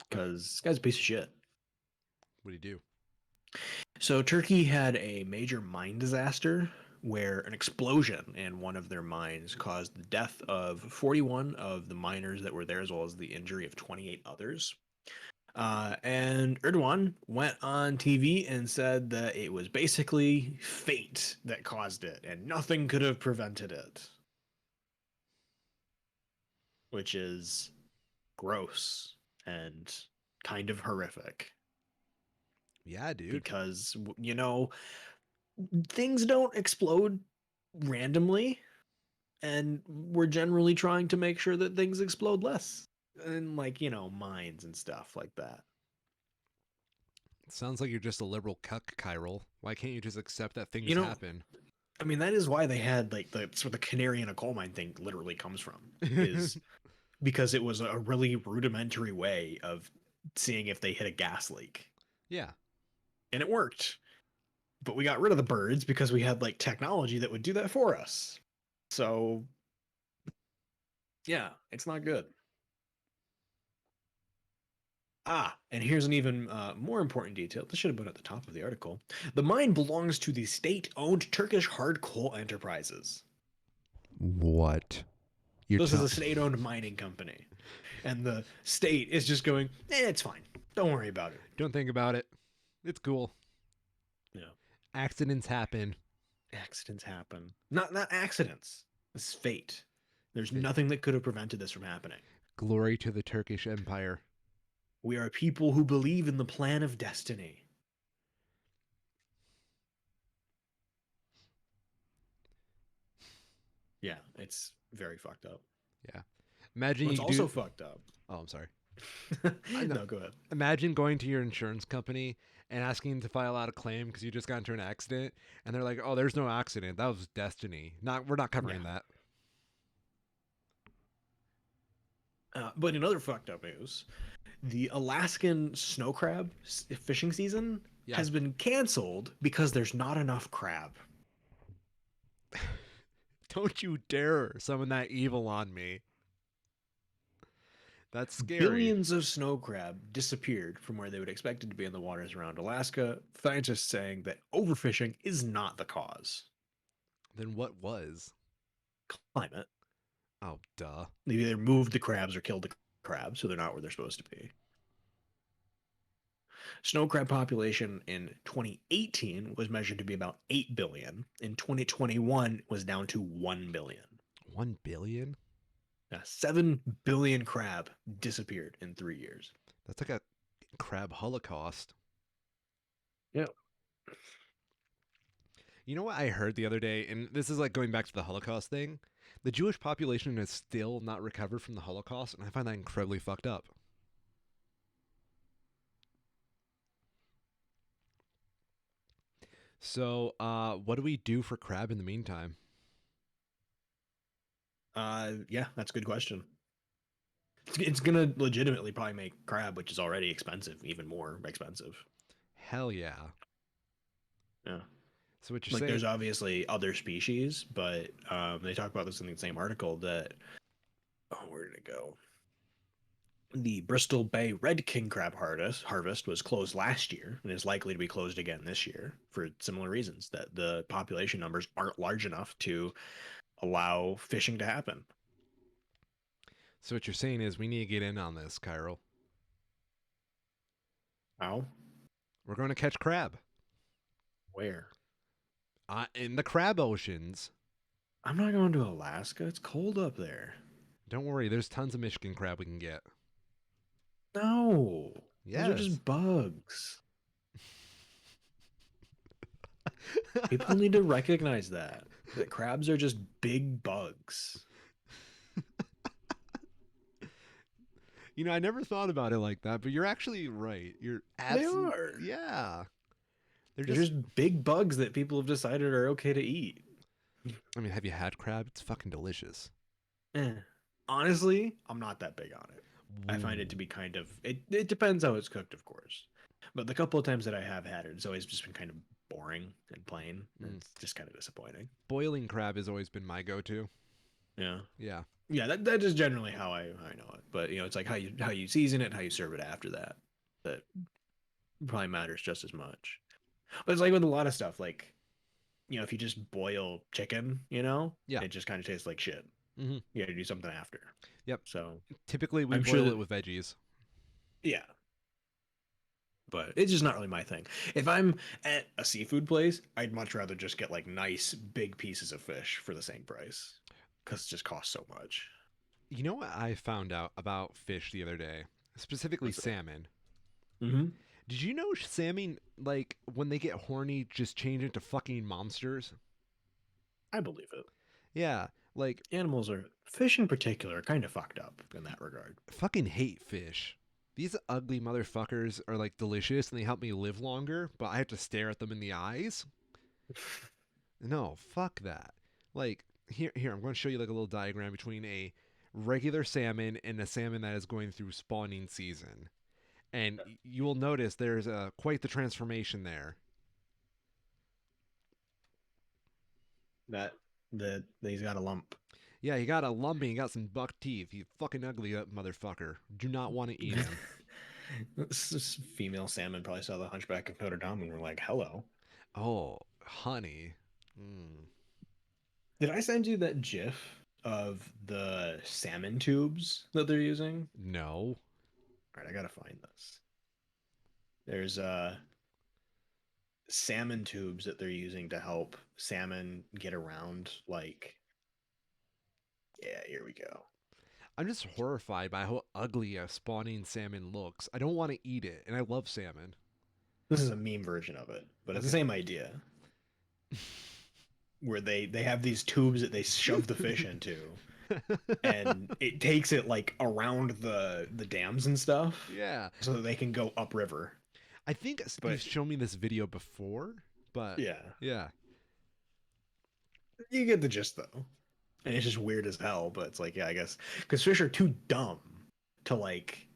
because this guy's a piece of shit. What do you do? So Turkey had a major mine disaster where an explosion in one of their mines caused the death of 41 of the miners that were there, as well as the injury of 28 others. And Erdogan went on TV and said that it was basically fate that caused it, and nothing could have prevented it, which is gross and kind of horrific Yeah, dude. because things don't explode randomly, and we're generally trying to make sure that things explode less, and like mines and stuff like that. Sounds like you're just a liberal cuck, Kyril. Why can't you just accept that things You know, happen? I mean, that is why they had like the canary in a coal mine thing literally comes from, is because it was a really rudimentary way of seeing if they hit a gas leak, Yeah. and it worked. But we got rid of the birds because we had like technology that would do that for us. So yeah, it's not good. And here's an even more important detail. This should have been at the top of the article. The mine belongs to the state-owned Turkish hard coal enterprises. What? You're This is a state-owned mining company, and the state is just going, it's fine. Don't worry about it. Don't think about it. It's cool. Yeah, Accidents happen. accidents happen. Not accidents. It's fate. There's Fate. nothing that could have prevented this from happening. Glory to the Turkish Empire. We are people who believe in the plan of destiny. Yeah, it's very fucked up. Yeah. Imagine What's you also do. fucked up. Oh, I'm sorry. No, go ahead. Imagine going to your insurance company and asking to file out a claim because you just got into an accident, and they're like, "Oh, there's no accident. That was destiny. We're not covering Yeah. that." But in other fucked up news, the Alaskan snow crab fishing season Yeah. has been canceled because there's not enough crab. Don't you dare summon that evil on me. That's scary. Billions of snow crab disappeared from where they would expect it to be in the waters around Alaska. Scientists saying that overfishing is not the cause. Then what was? Climate. Oh, duh. They either moved the crabs or killed the crabs, so they're not where they're supposed to be. Snow crab population in 2018 was measured to be about 8 billion. In 2021 was down to 1 billion. 1 billion? 7 billion crab disappeared in 3 years. That's like a crab holocaust. Yep. You know what I heard the other day? And this is like going back to the Holocaust thing. The Jewish population has still not recovered from the Holocaust, and I find that incredibly fucked up. So, what do we do for crab in the meantime? Yeah, that's a good question. It's gonna legitimately probably make crab, which is already expensive, even more expensive. Hell yeah. Yeah. So what you're Like saying? there's obviously other species, but they talk about this in the same article that where did it go? The Bristol Bay Red King crab harvest was closed last year and is likely to be closed again this year for similar reasons, that the population numbers aren't large enough to allow fishing to happen. So what you're saying is we need to get in on this, Cairo. How? We're going to catch crab. Where? In the crab oceans. I'm not going to Alaska. It's cold up there. Don't worry, there's tons of Michigan crab we can get. No. Those are Yes. just bugs. People need to recognize that crabs are just big bugs. You know, I never thought about it like that, but you're actually right. You're They absolutely are. yeah. They're just big bugs that people have decided are okay to eat. I mean, have you had crab? It's fucking delicious. Eh. Honestly, I'm not that big on it. I find it to be kind of it depends how it's cooked, of course. But the couple of times that I have had it, it's always just been kind of boring and plain. It's just kind of disappointing. Boiling crab has always been my go-to. Yeah. Yeah. Yeah, that is generally how I know it. But it's like how you season it, how you serve it after that. That probably matters just as much. But it's like with a lot of stuff, like if you just boil chicken, Yeah. it just kind of tastes like shit. Mm-hmm. You got to do something after. Yep. So Typically, we I'm boil sure that, it with veggies. yeah, but it's just not really my thing. If I'm at a seafood place, I'd much rather just get like nice big pieces of fish for the same price because it just costs so much. You know what I found out about fish the other day? Specifically What's that? salmon. Hmm. Did you know salmon, like, when they get horny, just change into fucking monsters? I believe it. Yeah, like, Animals are, fish in particular, are kind of fucked up in that regard. fucking hate fish. These ugly motherfuckers are, like, delicious and they help me live longer, but I have to stare at them in the eyes? No, fuck that. Like, here, I'm going to show you, like, a little diagram between a regular salmon and a salmon that is going through spawning season. And you will notice there's quite the transformation there. That that he's got a lump. Yeah, he got a lumpy, he got some buck teeth. He's fucking ugly, that motherfucker. Do not want to eat him. This female salmon probably saw the Hunchback of Notre Dame and were like, "Hello." Oh, honey. Mm, Did I send you that GIF of the salmon tubes that they're using? no. All right, I gotta find this. There's salmon tubes that they're using to help salmon get around. Like, yeah, here we go. I'm just horrified by how ugly a spawning salmon looks. I don't want to eat it, and I love salmon. This is a meme version of it, but it's the Okay. same idea. Where they have these tubes that they shove the fish into, and it takes it like around the dams and stuff, Yeah. so that they can go upriver. I think you've But shown me this video before, but yeah, yeah. you get the gist though. And it's just weird as hell, but it's like, yeah, I guess because fish are too dumb to like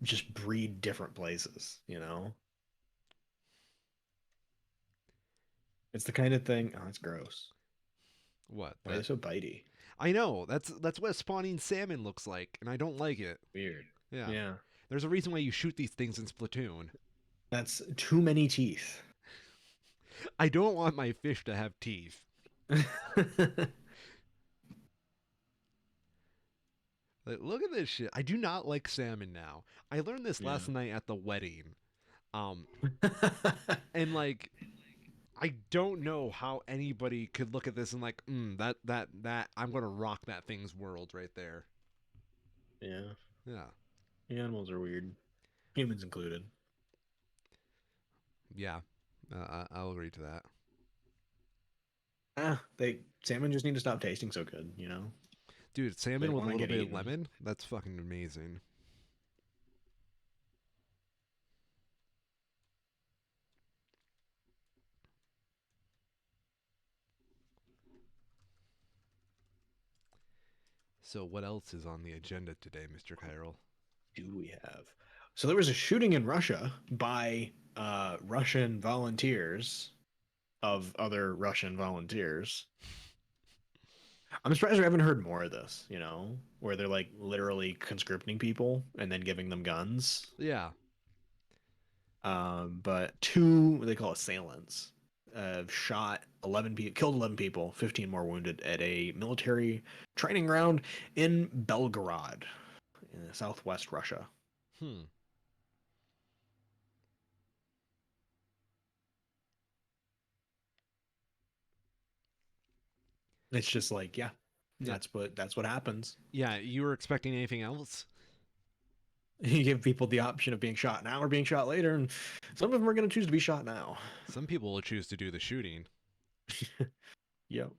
just breed different places, you know? It's the kind of thing. Oh, it's gross. What? Why are they That so bitey? I know. That's what spawning salmon looks like, and I don't like it. Weird. Yeah. Yeah, There's a reason why you shoot these things in Splatoon. that's too many teeth. I don't want my fish to have teeth. Like, look at this shit. I do not like salmon now. I learned this Yeah. last night at the wedding. Um, and like I don't know how anybody could look at this and like, that I'm gonna rock that thing's world right there. Yeah. Yeah, Animals are weird. Humans included. yeah, I'll agree to that. They salmon just need to stop tasting so good, you know? Dude, They salmon with a want to little get bit of eaten. lemon, that's fucking amazing. So what else is on the agenda today, Mr. Kyril? Do we have? So there was a shooting in Russia by Russian volunteers of other Russian volunteers. I'm surprised I haven't heard more of this, you know, where they're like literally conscripting people and then giving them guns. Yeah. But two, they call assailants, shot 11 people, killed 11 people, 15 more wounded at a military training ground in Belgorod, in southwest Russia. Hmm. It's just like, yeah, Yeah. that's what happens. Yeah. You were expecting anything else? You give people the option of being shot now or being shot later, and some of them are going to choose to be shot now. Some people will choose to do the shooting. Yep.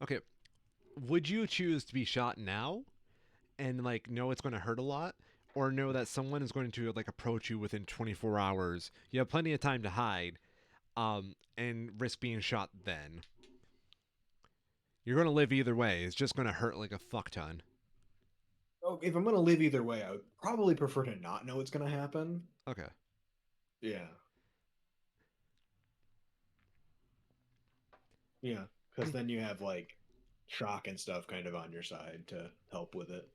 Okay. Would you choose to be shot now and like know it's going to hurt a lot, or know that someone is going to like approach you within 24 hours? You have plenty of time to hide, and risk being shot then. You're going to live either way. It's just going to hurt like a fuck ton. Oh, if I'm going to live either way, I would probably prefer to not know what's going to happen. Okay. Yeah. Yeah. Because then you have like shock and stuff kind of on your side to help with it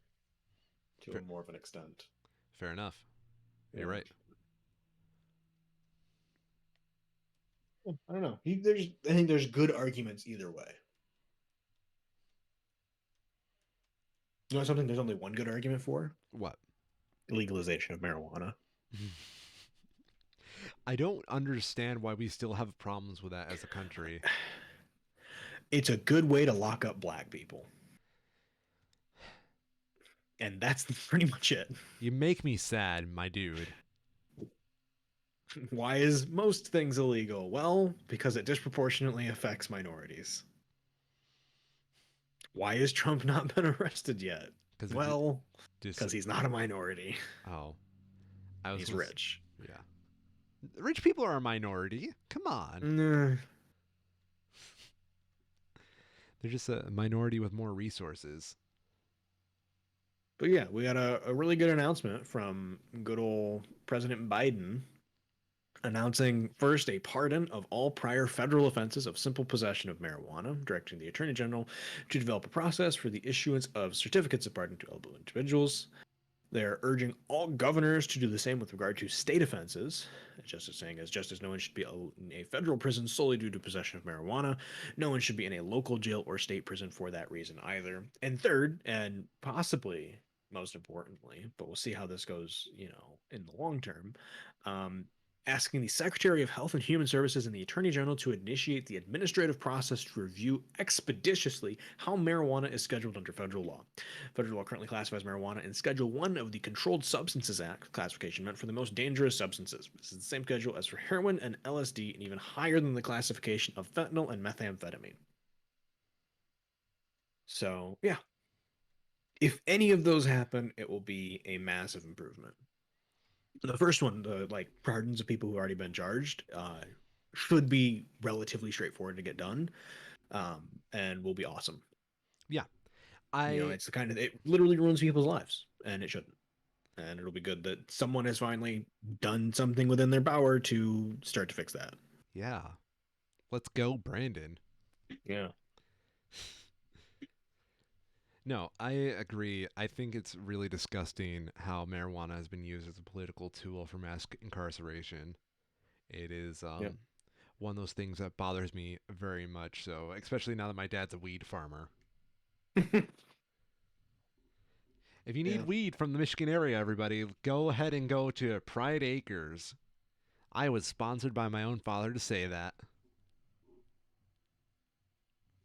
to a Fair, more of an extent. fair enough. You're Yeah. right. I don't know. I think there's good arguments either way. You know something there's only one good argument for? What? Legalization of marijuana. I don't understand why we still have problems with that as a country. It's a good way to lock up black people. And that's pretty much it. You make me sad, my dude. Why is most things illegal? Well, because it disproportionately affects minorities. Why has Trump not been arrested yet? Because it Well, dis. because he's not a minority. Oh, I was He's gonna. rich. Yeah, rich people are a minority. Come on, Nah. they're just a minority with more resources. But yeah, we got a really good announcement from good old President Biden announcing first a pardon of all prior federal offenses of simple possession of marijuana, directing the Attorney General to develop a process for the issuance of certificates of pardon to eligible individuals. They're urging all governors to do the same with regard to state offenses. Just as saying, as just as no one should be in a federal prison solely due to possession of marijuana, no one should be in a local jail or state prison for that reason either. And third, and possibly most importantly, but we'll see how this goes, in the long term, um, asking the Secretary of Health and Human Services and the Attorney General to initiate the administrative process to review expeditiously how marijuana is scheduled under federal law. Federal law currently classifies marijuana in Schedule 1 of the Controlled Substances Act, classification meant for the most dangerous substances. This is the same schedule as for heroin and LSD, and even higher than the classification of fentanyl and methamphetamine. So, yeah, if any of those happen, it will be a massive improvement. The first one, the like pardons of people who have already been charged, should be relatively straightforward to get done, and will be awesome. Yeah, I It's the kind of it literally ruins people's lives, and it shouldn't. And it'll be good that someone has finally done something within their power to start to fix that. yeah. Let's go, Brandon. Yeah. No, I agree. I think it's really disgusting how marijuana has been used as a political tool for mass incarceration. It is Yeah. one of those things that bothers me very much so, especially now that my dad's a weed farmer. If you need Yeah. weed from the Michigan area, everybody, go ahead and go to Pride Acres. I was sponsored by my own father to say that.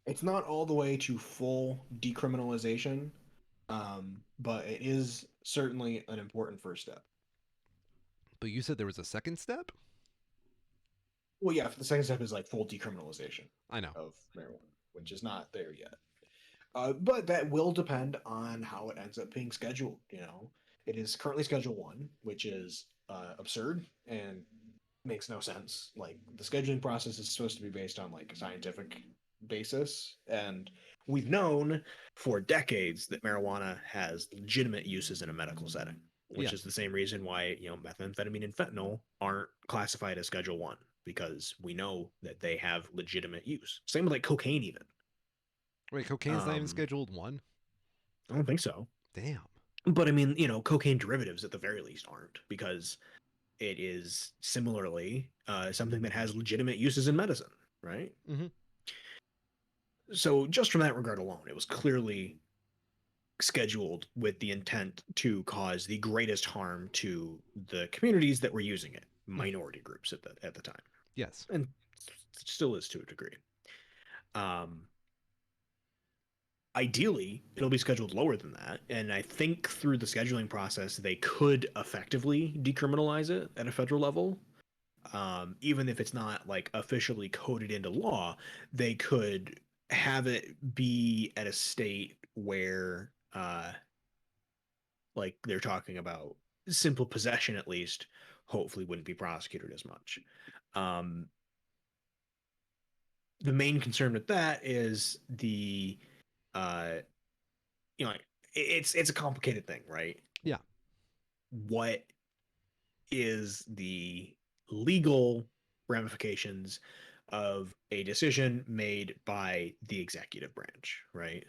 It's not all the way to full decriminalization, but it is certainly an important first step. But you said there was a second step? Well, yeah, the second step is like full decriminalization I know. of marijuana, which is not there yet. But that will depend on how it ends up being scheduled. It is currently Schedule 1, which is absurd and makes no sense. Like the scheduling process is supposed to be based on like a scientific basis, and we've known for decades that marijuana has legitimate uses in a medical setting, which is Yes. the same reason why methamphetamine and fentanyl aren't classified as Schedule 1, because we know that they have legitimate use. Same with like cocaine even. Wait, cocaine's not even um scheduled one? I don't think so. Damn. But I mean, cocaine derivatives at the very least aren't, because it is similarly something that has legitimate uses in medicine, right? Mm-hmm. So just from that regard alone, it was clearly scheduled with the intent to cause the greatest harm to the communities that were using it, minority groups at the time, Yes. and still is to a degree. Um, Ideally, it'll be scheduled lower than that, and I think through the scheduling process, they could effectively decriminalize it at a federal level. Even if it's not like officially coded into law, they could have it be at a state where like they're talking about simple possession, at least hopefully wouldn't be prosecuted as much. um the main concern with that is the uh it's a complicated thing, right? Yeah. What is the legal ramifications of a decision made by the executive branch, right?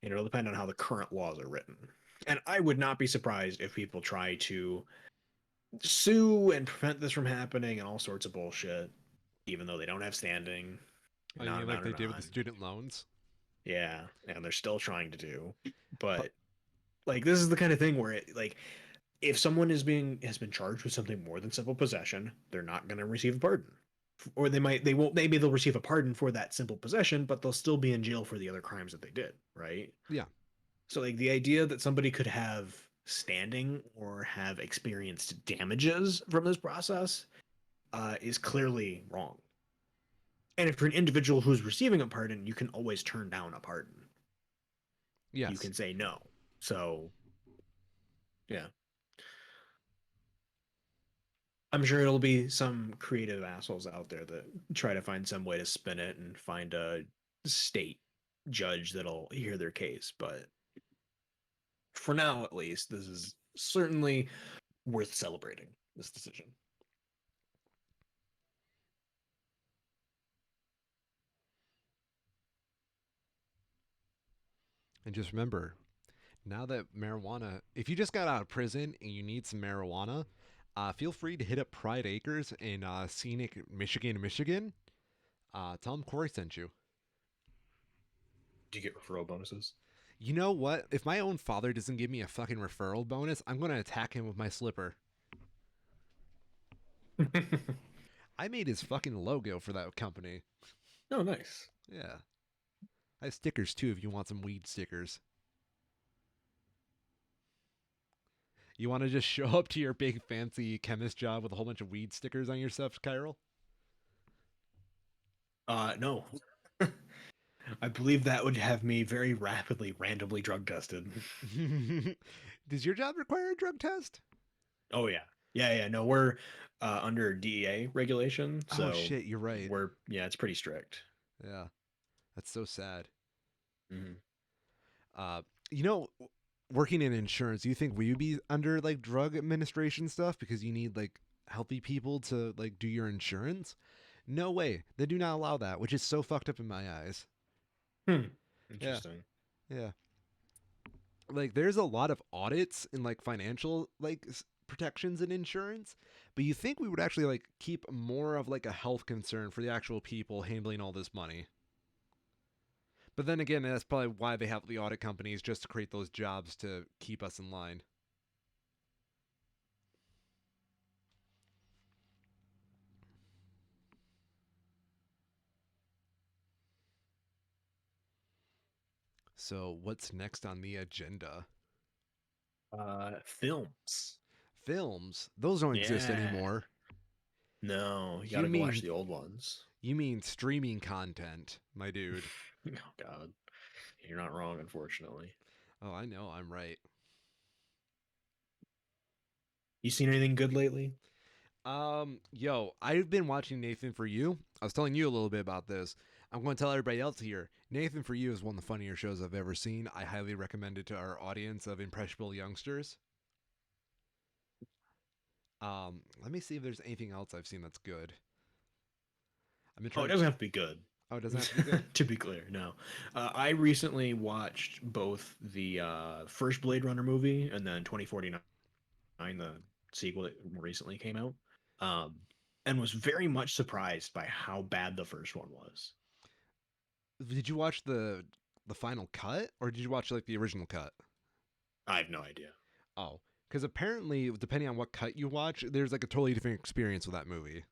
And it'll depend on how the current laws are written. And I would not be surprised if people try to sue and prevent this from happening and all sorts of bullshit, even though they don't have standing, Oh, and you on mean and like on they and did with the on. student loans? Yeah, and they're still trying to do. But But like this is the kind of thing where it like if someone has been charged with something more than simple possession, they're not going to receive a pardon. Or they won't, maybe they'll receive a pardon for that simple possession, but they'll still be in jail for the other crimes that they did, right? yeah. So like the idea that somebody could have standing or have experienced damages from this process is clearly wrong. And if you're an individual who's receiving a pardon, you can always turn down a pardon. You Yes. can say no. So, yeah. I'm sure it'll be some creative assholes out there that try to find some way to spin it and find a state judge that'll hear their case. But for now, at least, this is certainly worth celebrating, this decision. And just remember, now that marijuana, if you just got out of prison and you need some marijuana, feel free to hit up Pride Acres in scenic Michigan. Tell them Corey sent you. Do you get referral bonuses? You know what? If my own father doesn't give me a fucking referral bonus, I'm going to attack him with my slipper. I made his fucking logo for that company. Oh, nice. Yeah. I have stickers too if you want some weed stickers. You want to just show up to your big fancy chemist job with a whole bunch of weed stickers on your stuff, Kyril? No. I believe that would have me very rapidly, randomly drug tested. Does your job require a drug test? Oh yeah, yeah. No, we're under DEA regulation, Oh so shit, you're right. it's pretty strict. Yeah, that's so sad. Hmm. Uh, you know, working in insurance, do you think we would be under like drug administration stuff because you need like healthy people to like do your insurance? No way. They do not allow that, which is so fucked up in my eyes. Hmm. Yeah, Interesting. yeah. Like there's a lot of audits and like financial like protections in insurance, but you think we would actually like keep more of like a health concern for the actual people handling all this money. But then again, that's probably why they have the audit companies just to create those jobs to keep us in line. So, what's next on the agenda? Films. Films. Those don't exist Yeah. anymore. No, you You gotta go watch mean the old ones. you mean streaming content, my dude. Oh God, you're not wrong, unfortunately. Oh, I know, I'm right. You seen anything good lately? Yo, I've been watching Nathan For You. I was telling you a little bit about this. I'm going to tell everybody else here. Nathan For You is one of the funnier shows I've ever seen. I highly recommend it to our audience of impressionable youngsters. Let me see if there's anything else I've seen that's good. I've been Oh, it trying to. doesn't have to be good. Oh, it doesn't have to be good. To be clear, no. I recently watched both the first Blade Runner movie and then 2049, the sequel that recently came out, um, and was very much surprised by how bad the first one was. Did you watch the final cut, or did you watch like the original cut? I have no idea. Oh, because apparently, depending on what cut you watch, there's like a totally different experience with that movie.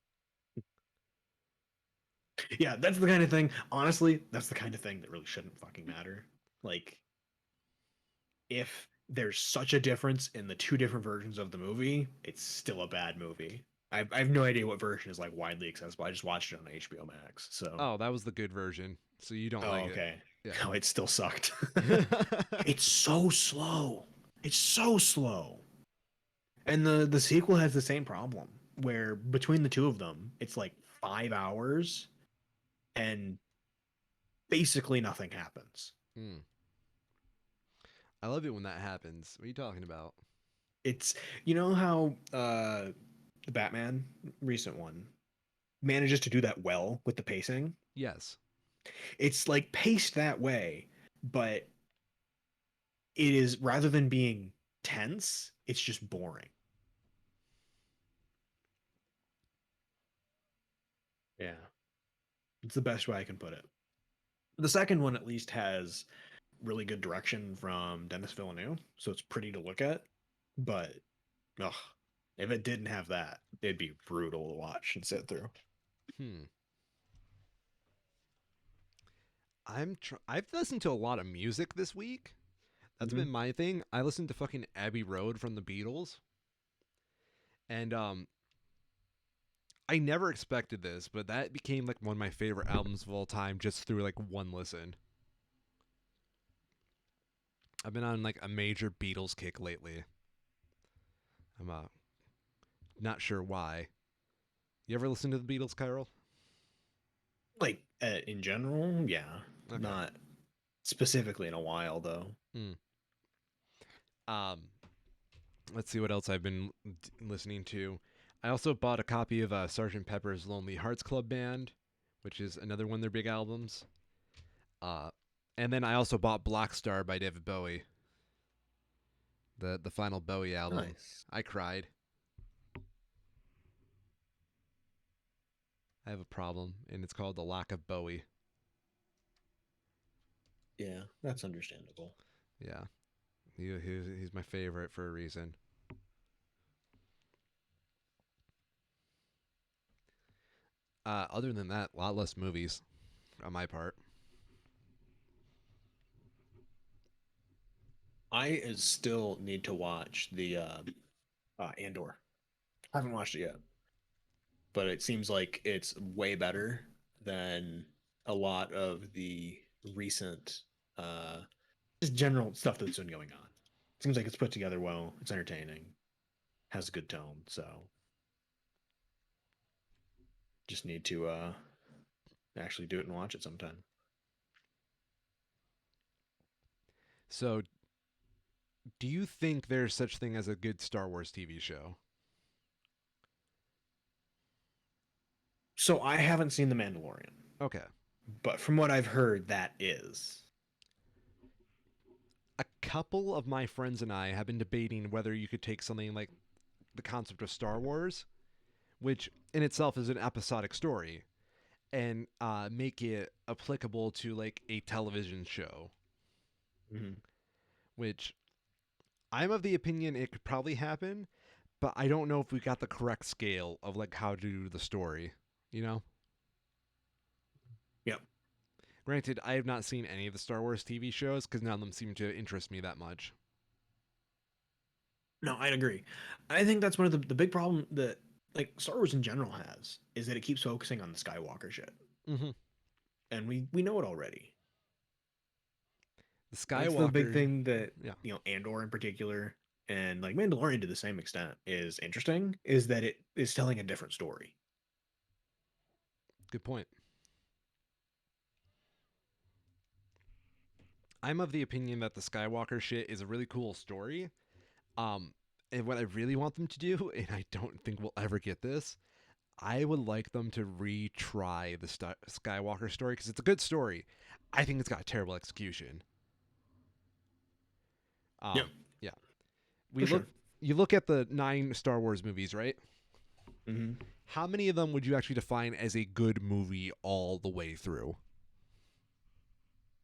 Yeah, that's the kind of thing. Honestly, that's the kind of thing that really shouldn't fucking matter. Like, if there's such a difference in the two different versions of the movie, it's still a bad movie. I have no idea what version is like widely accessible. I just watched it on HBO Max. So, Oh, that was the good version. So you don't oh, like it? okay. Yeah. No, it still sucked. It's so slow. It's so slow. And the sequel has the same problem where between the two of them, it's like 5 hours and basically nothing happens. Hmm. I love it when that happens. What are you talking about? It's you know how the Batman recent one manages to do that well with the pacing. Yes. It's like paced that way, but it is rather than being tense, it's just boring. Yeah. It's the best way I can put it. The second one at least has really good direction from Dennis Villeneuve, so it's pretty to look at. But ugh, if it didn't have that, it'd be brutal to watch and sit through. Hmm. I've listened to a lot of music this week. That's been my thing. I listened to fucking Abbey Road from the Beatles, and I never expected this, but that became like one of my favorite albums of all time just through like one listen. I've been on like a major Beatles kick lately. I'm not sure why. You ever listen to the Beatles, Kyril? Like in general, yeah, Okay. not specifically in a while though. Mm. Um, let's see what else I've been listening to. I also bought a copy of Sgt. Pepper's Lonely Hearts Club Band, which is another one of their big albums. Uh, and then I also bought Black Star by David Bowie, the final Bowie album. Nice. I cried. I have a problem, and it's called the lack of Bowie. Yeah, that's understandable. Yeah, he's my favorite for a reason. Other than that, a lot less movies on my part. I still need to watch the Andor. I haven't watched it yet, but it seems like it's way better than a lot of the recent uh just general stuff that's been going on. Seems like it's put together well, it's entertaining, has a good tone, so just need to actually do it and watch it sometime. So, do you think there's such thing as a good Star Wars TV show? So I haven't seen The Mandalorian, Okay. but from what I've heard, that is. A couple of my friends and I have been debating whether you could take something like the concept of Star Wars, which in itself is an episodic story, and make it applicable to like a television show, Mhm. which I'm of the opinion it could probably happen, but I don't know if we got the correct scale of like how to do the story, you know? Yep. Granted, I have not seen any of the Star Wars TV shows because none of them seem to interest me that much. No, I'd agree. I think that's one of the big problem that like Star Wars in general has is that it keeps focusing on the Skywalker shit, Mm-hmm. and we know it already. The That's the big Skywalker, thing that yeah, Andor in particular, and like Mandalorian to the same extent is interesting is that it is telling a different story. good point. I'm of the opinion that the Skywalker shit is a really cool story. Um, and what I really want them to do, and I don't think we'll ever get this, I would like them to retry the Skywalker story because it's a good story. I think it's got terrible execution. Yeah, Yeah. for We look. sure. You look at the 9 Star Wars movies, right? Hmm. How many of them would you actually define as a good movie all the way through?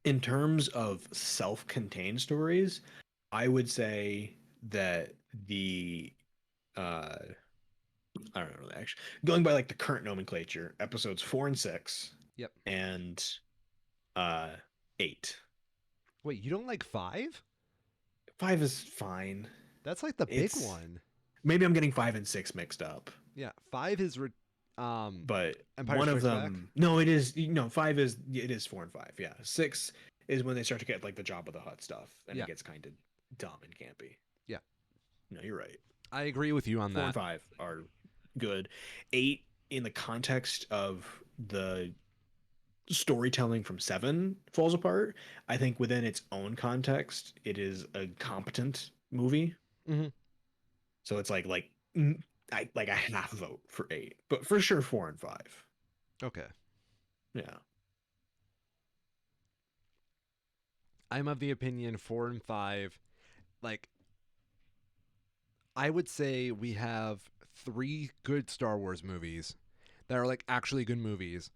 In terms of self-contained stories, I would say that the uh I don't know actually going by like the current nomenclature, episodes 4 and 6 Yep. and uh 8. Wait, you don't like 5? 5 is fine. That's like the big It's one. maybe I'm getting 5 and 6 mixed up, Yeah, 5 is but Empire one of Strikes Back. them, no, it is, 5 is, it is 4 and 5. Yeah, 6 is when they start to get like the Job of the Hut stuff, and Yeah. it gets kind of dumb and campy. Yeah. No, you're right. I agree with you on 4 and that. 5 are good. 8, in the context of the storytelling from 7, falls apart. I think within its own context, it is a competent movie. Mm-hmm. So it's I like a half vote for 8, but for sure 4 and 5. Okay. Yeah. I'm of the opinion 4 and 5, like, I would say we have 3 good Star Wars movies that are like actually good movies.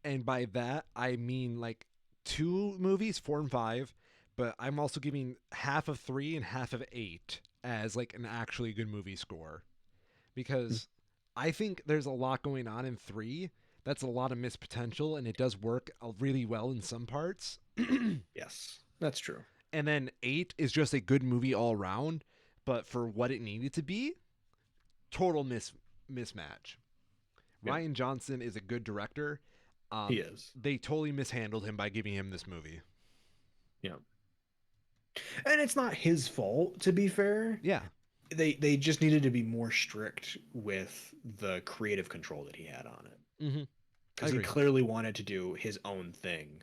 And by that, I mean like 2 movies, 4 and 5, but I'm also giving half of 3 and half of 8 as like an actually good movie score. Because I think there's a lot going on in 3 that's a lot of missed potential, and it does work really well in some parts. Yes, that's true. And then 8 is just a good movie all around, but for what it needed to be, total mismatch. Yeah, Ryan Johnson is a good director. he is. They totally mishandled him by giving him this movie. Yeah, and it's not his fault, to be fair. Yeah. They just needed to be more strict with the creative control that he had on it, Mm-hmm. I because he agree. clearly wanted to do his own thing,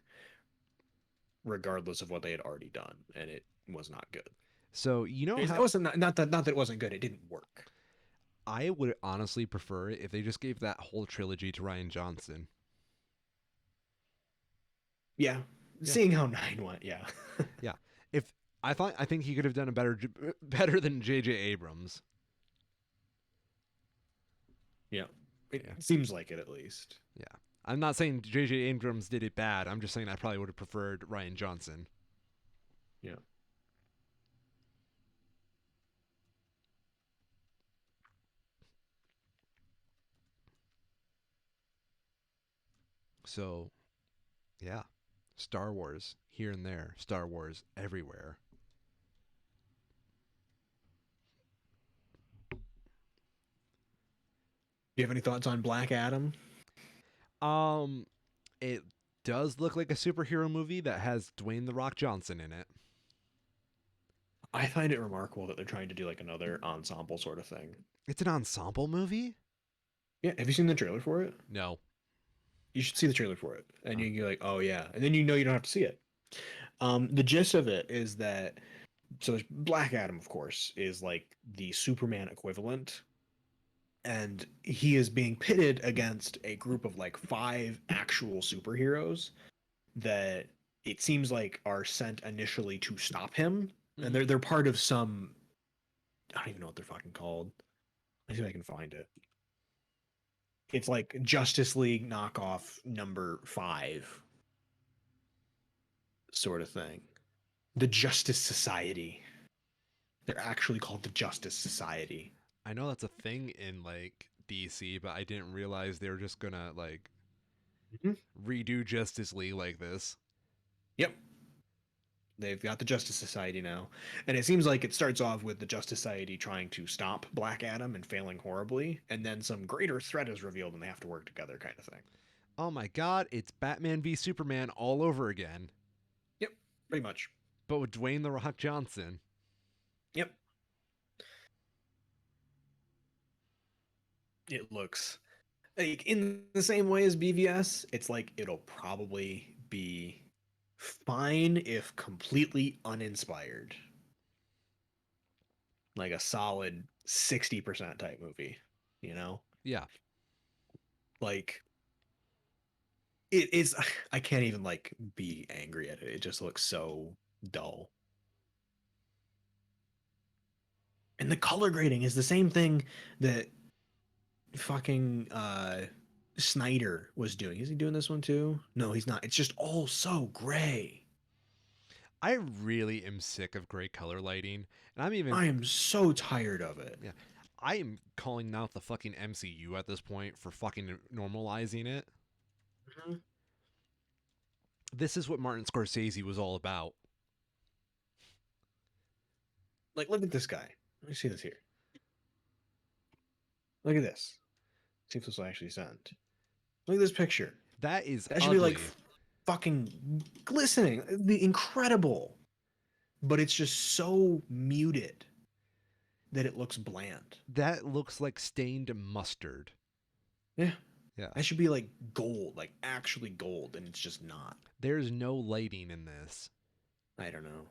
regardless of what they had already done, and it was not good. So you know It how wasn't not that it wasn't good. It didn't work. I would honestly prefer it if they just gave that whole trilogy to Ryan Johnson. Yeah, Yeah. seeing how 9 went. Yeah, Yeah. If I think he could have done a better than J.J. Abrams. yeah. It Yeah. seems like it at least. Yeah. I'm not saying J.J. Abrams did it bad. I'm just saying I probably would have preferred Ryan Johnson. Yeah. So, yeah. Star Wars here and there, Star Wars everywhere. Do you have any thoughts on Black Adam? Um it does look like a superhero movie that has Dwayne the Rock Johnson in it. I find it remarkable that they're trying to do like another ensemble sort of thing. It's an ensemble movie? Yeah, have you seen the trailer for it? No. You should see the trailer for it, and Uh, you're like, oh yeah, and then you don't have to see it. The gist of it is that so there's Black Adam, of course, is like the Superman equivalent, and he is being pitted against a group of like 5 actual superheroes that it seems like are sent initially to stop him, and mhm. they're part of some I don't even know what they're fucking called. Let's see if I can find it. It's like Justice League knockoff number 5 sort of thing. The Justice Society. They're actually called the Justice Society. I know that's a thing in like DC, but I didn't realize they were just gonna like Mhm. redo Justice League like this. Yep. They've got the Justice Society now. And it seems like it starts off with the Justice Society trying to stop Black Adam and failing horribly, and then some greater threat is revealed and they have to work together, kind of thing. Oh my god, it's Batman v Superman all over again, Yep, pretty much. but with Dwayne the Rock Johnson. Yep. It looks like in the same way as BVS, it's like it'll probably be fine if completely uninspired. Like a solid 60% type movie, you know? Yeah. Like it is I can't even like be angry at it. It just looks so dull. And the color grading is the same thing that fucking Snyder was doing. Is he doing this one too? No, he's not. It's just all so gray. I really am sick of gray color lighting, and I'm even I am so tired of it. yeah, I am calling out the fucking MCU at this point for fucking normalizing it. Mhm. This is what Martin Scorsese was all about. Like, look at this guy. Let me see this here. Look at this. See if this will actually send. Look at this picture. That is That should be like ugly. fucking glistening. It'd be incredible. But it's just so muted that it looks bland. That looks like stained mustard. Yeah. Yeah. That should be like gold, like actually gold, and it's just not. There's no lighting in this. I don't know.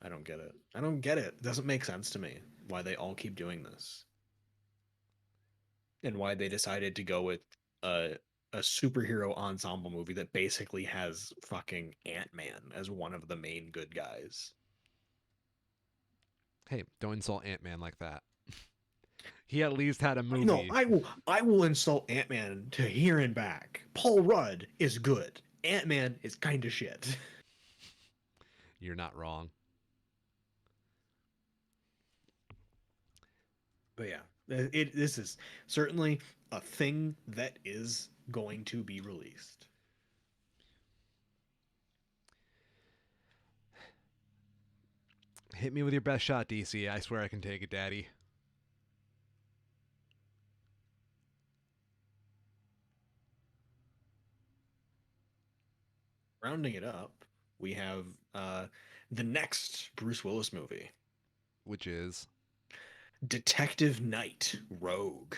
I don't get it. I don't get it. It doesn't make sense to me why they all keep doing this. And why they decided to go with a superhero ensemble movie that basically has fucking Ant-Man as one of the main good guys. Hey, don't insult Ant-Man like that. He at least had a No, movie. I will insult Ant-Man to here and back. Paul Rudd is good. Ant-Man is kind of shit. You're not wrong. But yeah, this is certainly a thing that is going to be released. Hit me with your best shot, DC. I swear I can take it, Daddy. Rounding it up, we have the next Bruce Willis movie, Which is, Detective Knight Rogue.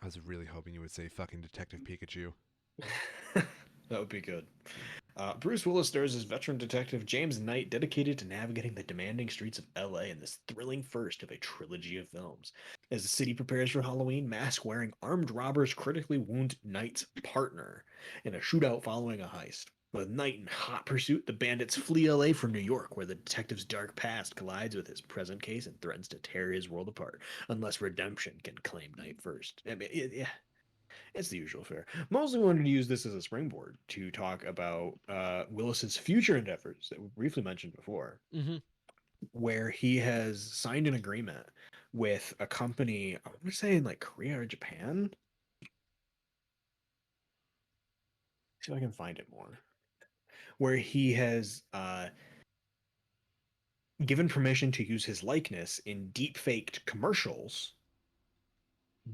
I was really hoping you would say fucking Detective Pikachu. That would be good. Bruce Willis stars as veteran detective James Knight, dedicated to navigating the demanding streets of LA in this thrilling first of a trilogy of films. As the city prepares for Halloween, mask-wearing armed robbers critically wound Knight's partner in a shootout following a heist. With Knight in hot pursuit, the bandits flee LA for New York, where the detective's dark past collides with his present case and threatens to tear his world apart, unless redemption can claim Knight first. I mean, it's the usual fare. Mostly wanted to use this as a springboard to talk about Willis's future endeavors that we briefly mentioned before, Mm-hmm. where he has signed an agreement with a company, I want to say in like Korea or Japan. See if I can find it more. Where he has given permission to use his likeness in deep faked commercials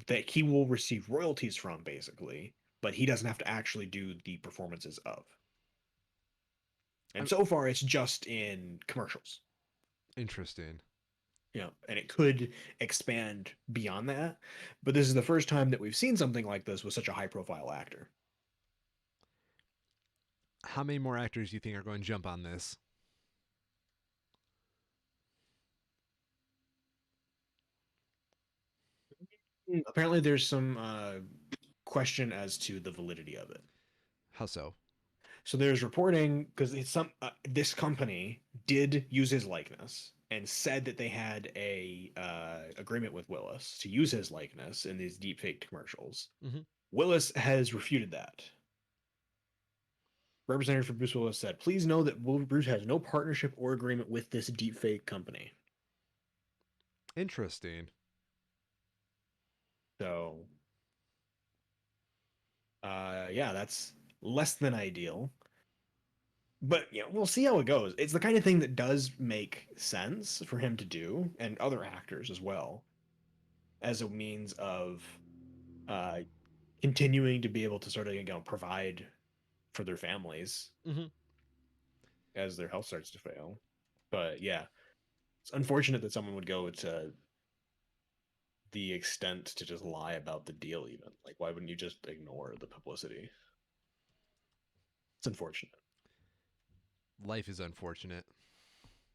that he will receive royalties from, basically, but he doesn't have to actually do the performances of. And I'm so far, it's just in commercials. interesting. And it could expand beyond that. But this is the first time that we've seen something like this with such a high profile actor. How many more actors do you think are going to jump on this? Apparently, there's some question as to the validity of it. How so? So there's reporting because it's this company did use his likeness and said that they had a agreement with Willis to use his likeness in these deepfake commercials. Mm-hmm. Willis has refuted that. Representative for Bruce Willis said, "Please know that Bruce has no partnership or agreement with this deepfake company." Interesting. So, yeah, that's less than ideal. But we'll see how it goes. It's the kind of thing that does make sense for him to do, and other actors as well, as a means of uh, continuing to be able to sort of provide for their families Mm-hmm. as their health starts to fail. But yeah, it's unfortunate that someone would go to the extent to just lie about the deal. Even like, why wouldn't you just ignore the publicity? It's unfortunate. Life is unfortunate.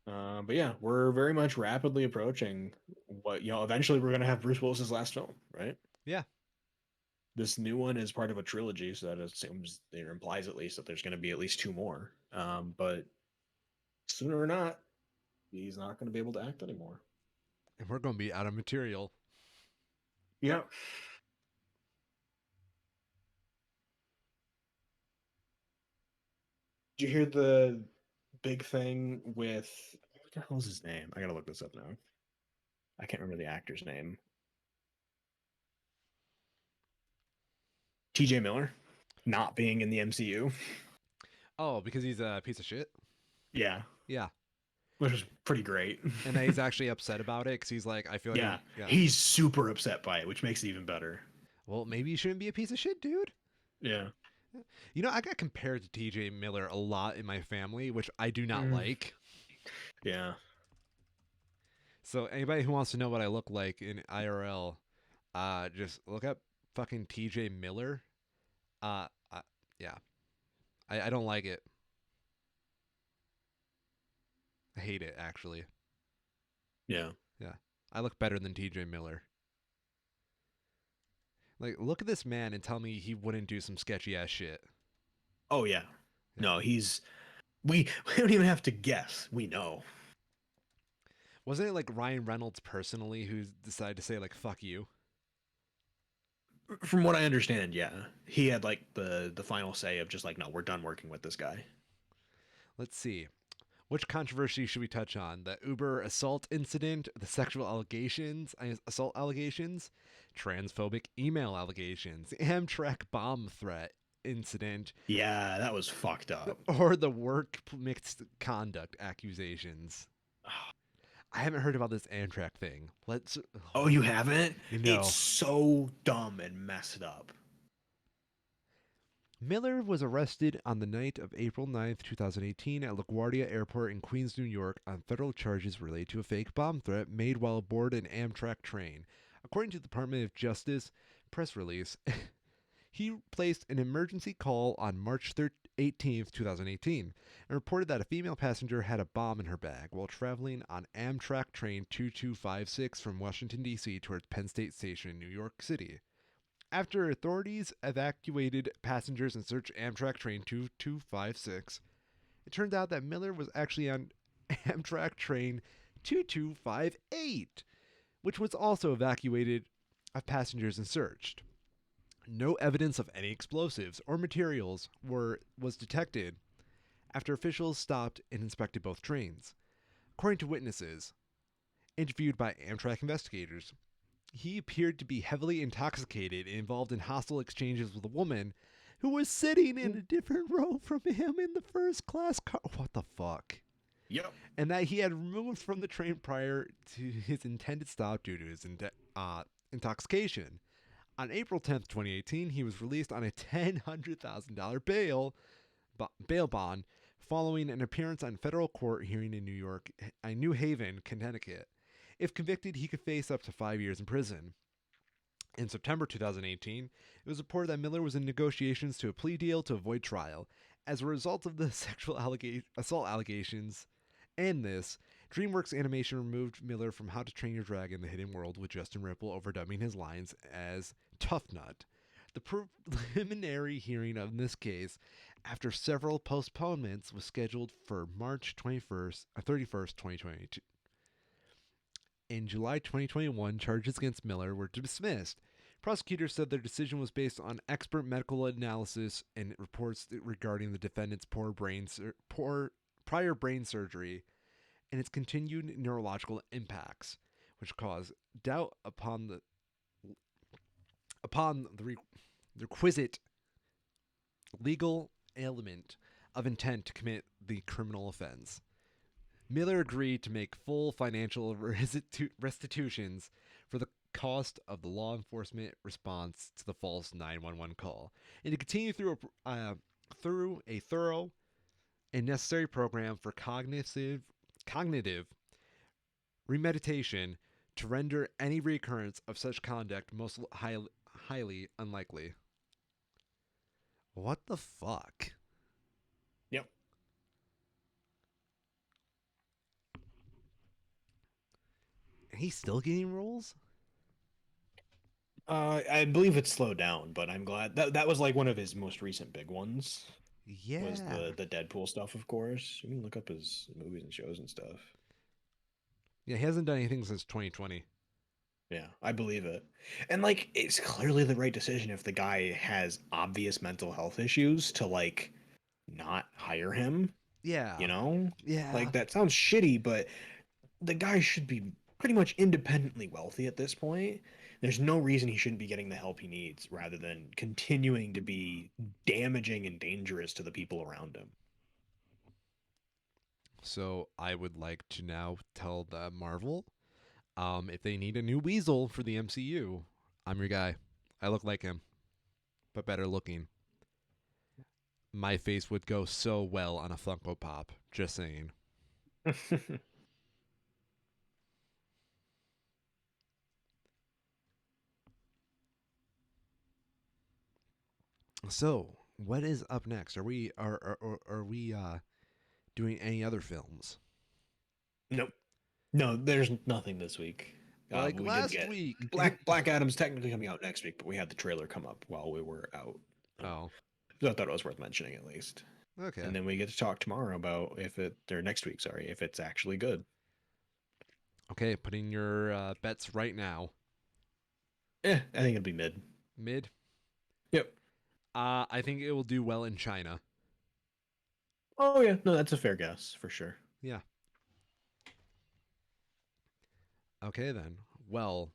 But yeah, we're very much rapidly approaching what eventually we're gonna have Bruce Willis's last film, right? Yeah. This new one is part of a trilogy, so that assumes, it implies at least, that there's going to be at least two more. But sooner or not, he's not going to be able to act anymore. And we're going to be out of material. Yeah. Did you hear the big thing with, what the hell is his name? I gotta look this up now. I can't remember the actor's name. TJ Miller not being in the MCU. Oh, because he's a piece of shit? Yeah. Yeah. Which was pretty great. And he's actually upset about it because he's like, I feel like Yeah. yeah. He's super upset by it, which makes it even better. Well, maybe you shouldn't be a piece of shit, dude. Yeah. You know, I got compared to TJ Miller a lot in my family, which I do not like. Yeah. So anybody who wants to know what I look like in IRL, just look up fucking TJ Miller. Uh, yeah, I don't like it. I hate it actually. Yeah. Yeah, I look better than TJ Miller. Like, look at this man and tell me he wouldn't do some sketchy ass shit. Oh yeah. Yeah. No, we we don't even have to guess. We know. Wasn't it like Ryan Reynolds personally who decided to say like "fuck you"? From what I understand, yeah. He had like the final say of just like, no, we're done working with this guy. Let's see. Which controversy should we touch on? The Uber assault incident, the sexual assault allegations, transphobic email allegations, Amtrak bomb threat incident, Yeah, that was fucked up. or the work misconduct accusations? I haven't heard about this Amtrak thing. Let's. Oh, you haven't? It's No. so dumb and messed up. Miller was arrested on the night of April 9th, 2018 at LaGuardia Airport in Queens, New York on federal charges related to a fake bomb threat made while aboard an Amtrak train. According to the Department of Justice press release, he placed an emergency call on March 18th, 2018, and reported that a female passenger had a bomb in her bag while traveling on Amtrak train 2256 from Washington, D.C. towards Penn State Station in New York City. After authorities evacuated passengers and searched Amtrak train 2256, it turned out that Miller was actually on Amtrak train 2258, which was also evacuated of passengers and searched. No evidence of any explosives or materials was detected after officials stopped and inspected both trains. According to witnesses interviewed by Amtrak investigators, he appeared to be heavily intoxicated and involved in hostile exchanges with a woman who was sitting in a different row from him in the first class car. What the fuck? Yep. And that he had removed from the train prior to his intended stop due to his intoxication. On April 10th, 2018, he was released on a $100,000 bail bond following an appearance on federal court hearing in New Haven, Connecticut. If convicted, he could face up to 5 years in prison. In September 2018, it was reported that Miller was in negotiations to a plea deal to avoid trial. As a result of the sexual assault allegations and this, DreamWorks Animation removed Miller from How to Train Your Dragon: The Hidden World, with Justin Ripple overdubbing his lines as Tough Nut. The preliminary hearing of this case, after several postponements, was scheduled for March 31st, 2022. In July 2021, charges against Miller were dismissed. Prosecutors said their decision was based on expert medical analysis and reports regarding the defendant's prior brain surgery and its continued neurological impacts, which caused doubt upon the requisite legal element of intent to commit the criminal offense. Miller agreed to make full financial restitutions for the cost of the law enforcement response to the false 911 call, and to continue through a thorough and necessary program for cognitive remediation to render any recurrence of such conduct most highly unlikely. What the fuck? Yep. He's still getting roles? I believe it's slowed down, but I'm glad that was like one of his most recent big ones. Yeah. Was the Deadpool stuff, of course. You can look up his movies and shows and stuff. Yeah, he hasn't done anything since 2020. Yeah, I believe it. And like it's clearly the right decision if the guy has obvious mental health issues to like not hire him, Yeah. you know? Yeah. Like that sounds shitty, but the guy should be pretty much independently wealthy at this point. There's no reason he shouldn't be getting the help he needs rather than continuing to be damaging and dangerous to the people around him. So I would like to now tell the Marvel, if they need a new Weasel for the MCU, I'm your guy. I look like him, but better looking. My face would go so well on a Funko Pop. Just saying. So, what is up next? Are we doing any other films? Nope. No, there's nothing this week. Like We did last get week. Black Adam's technically coming out next week, but we had the trailer come up while we were out. Oh, So I thought it was worth mentioning at least. okay. And then we get to talk tomorrow about or next week, sorry, if it's actually good. Okay, putting your bets right now. I think it'll be mid. Mid. Yep. I think it will do well in China. Oh yeah, no, that's a fair guess for sure. Yeah. Okay then. Well,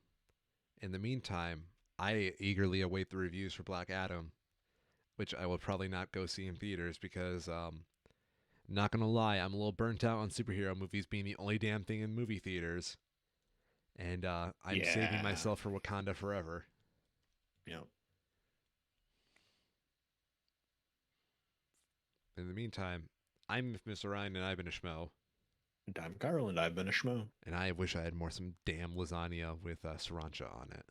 in the meantime, I eagerly await the reviews for Black Adam, which I will probably not go see in theaters because Not gonna lie, I'm a little burnt out on superhero movies being the only damn thing in movie theaters, and I'm saving Yeah. myself for Wakanda Forever. Yeah. In the meantime, I'm Mr. Ryan, and I've been a schmo, And I'm Carl, and I've been a schmo. and I wish I had more some damn lasagna with sriracha on it.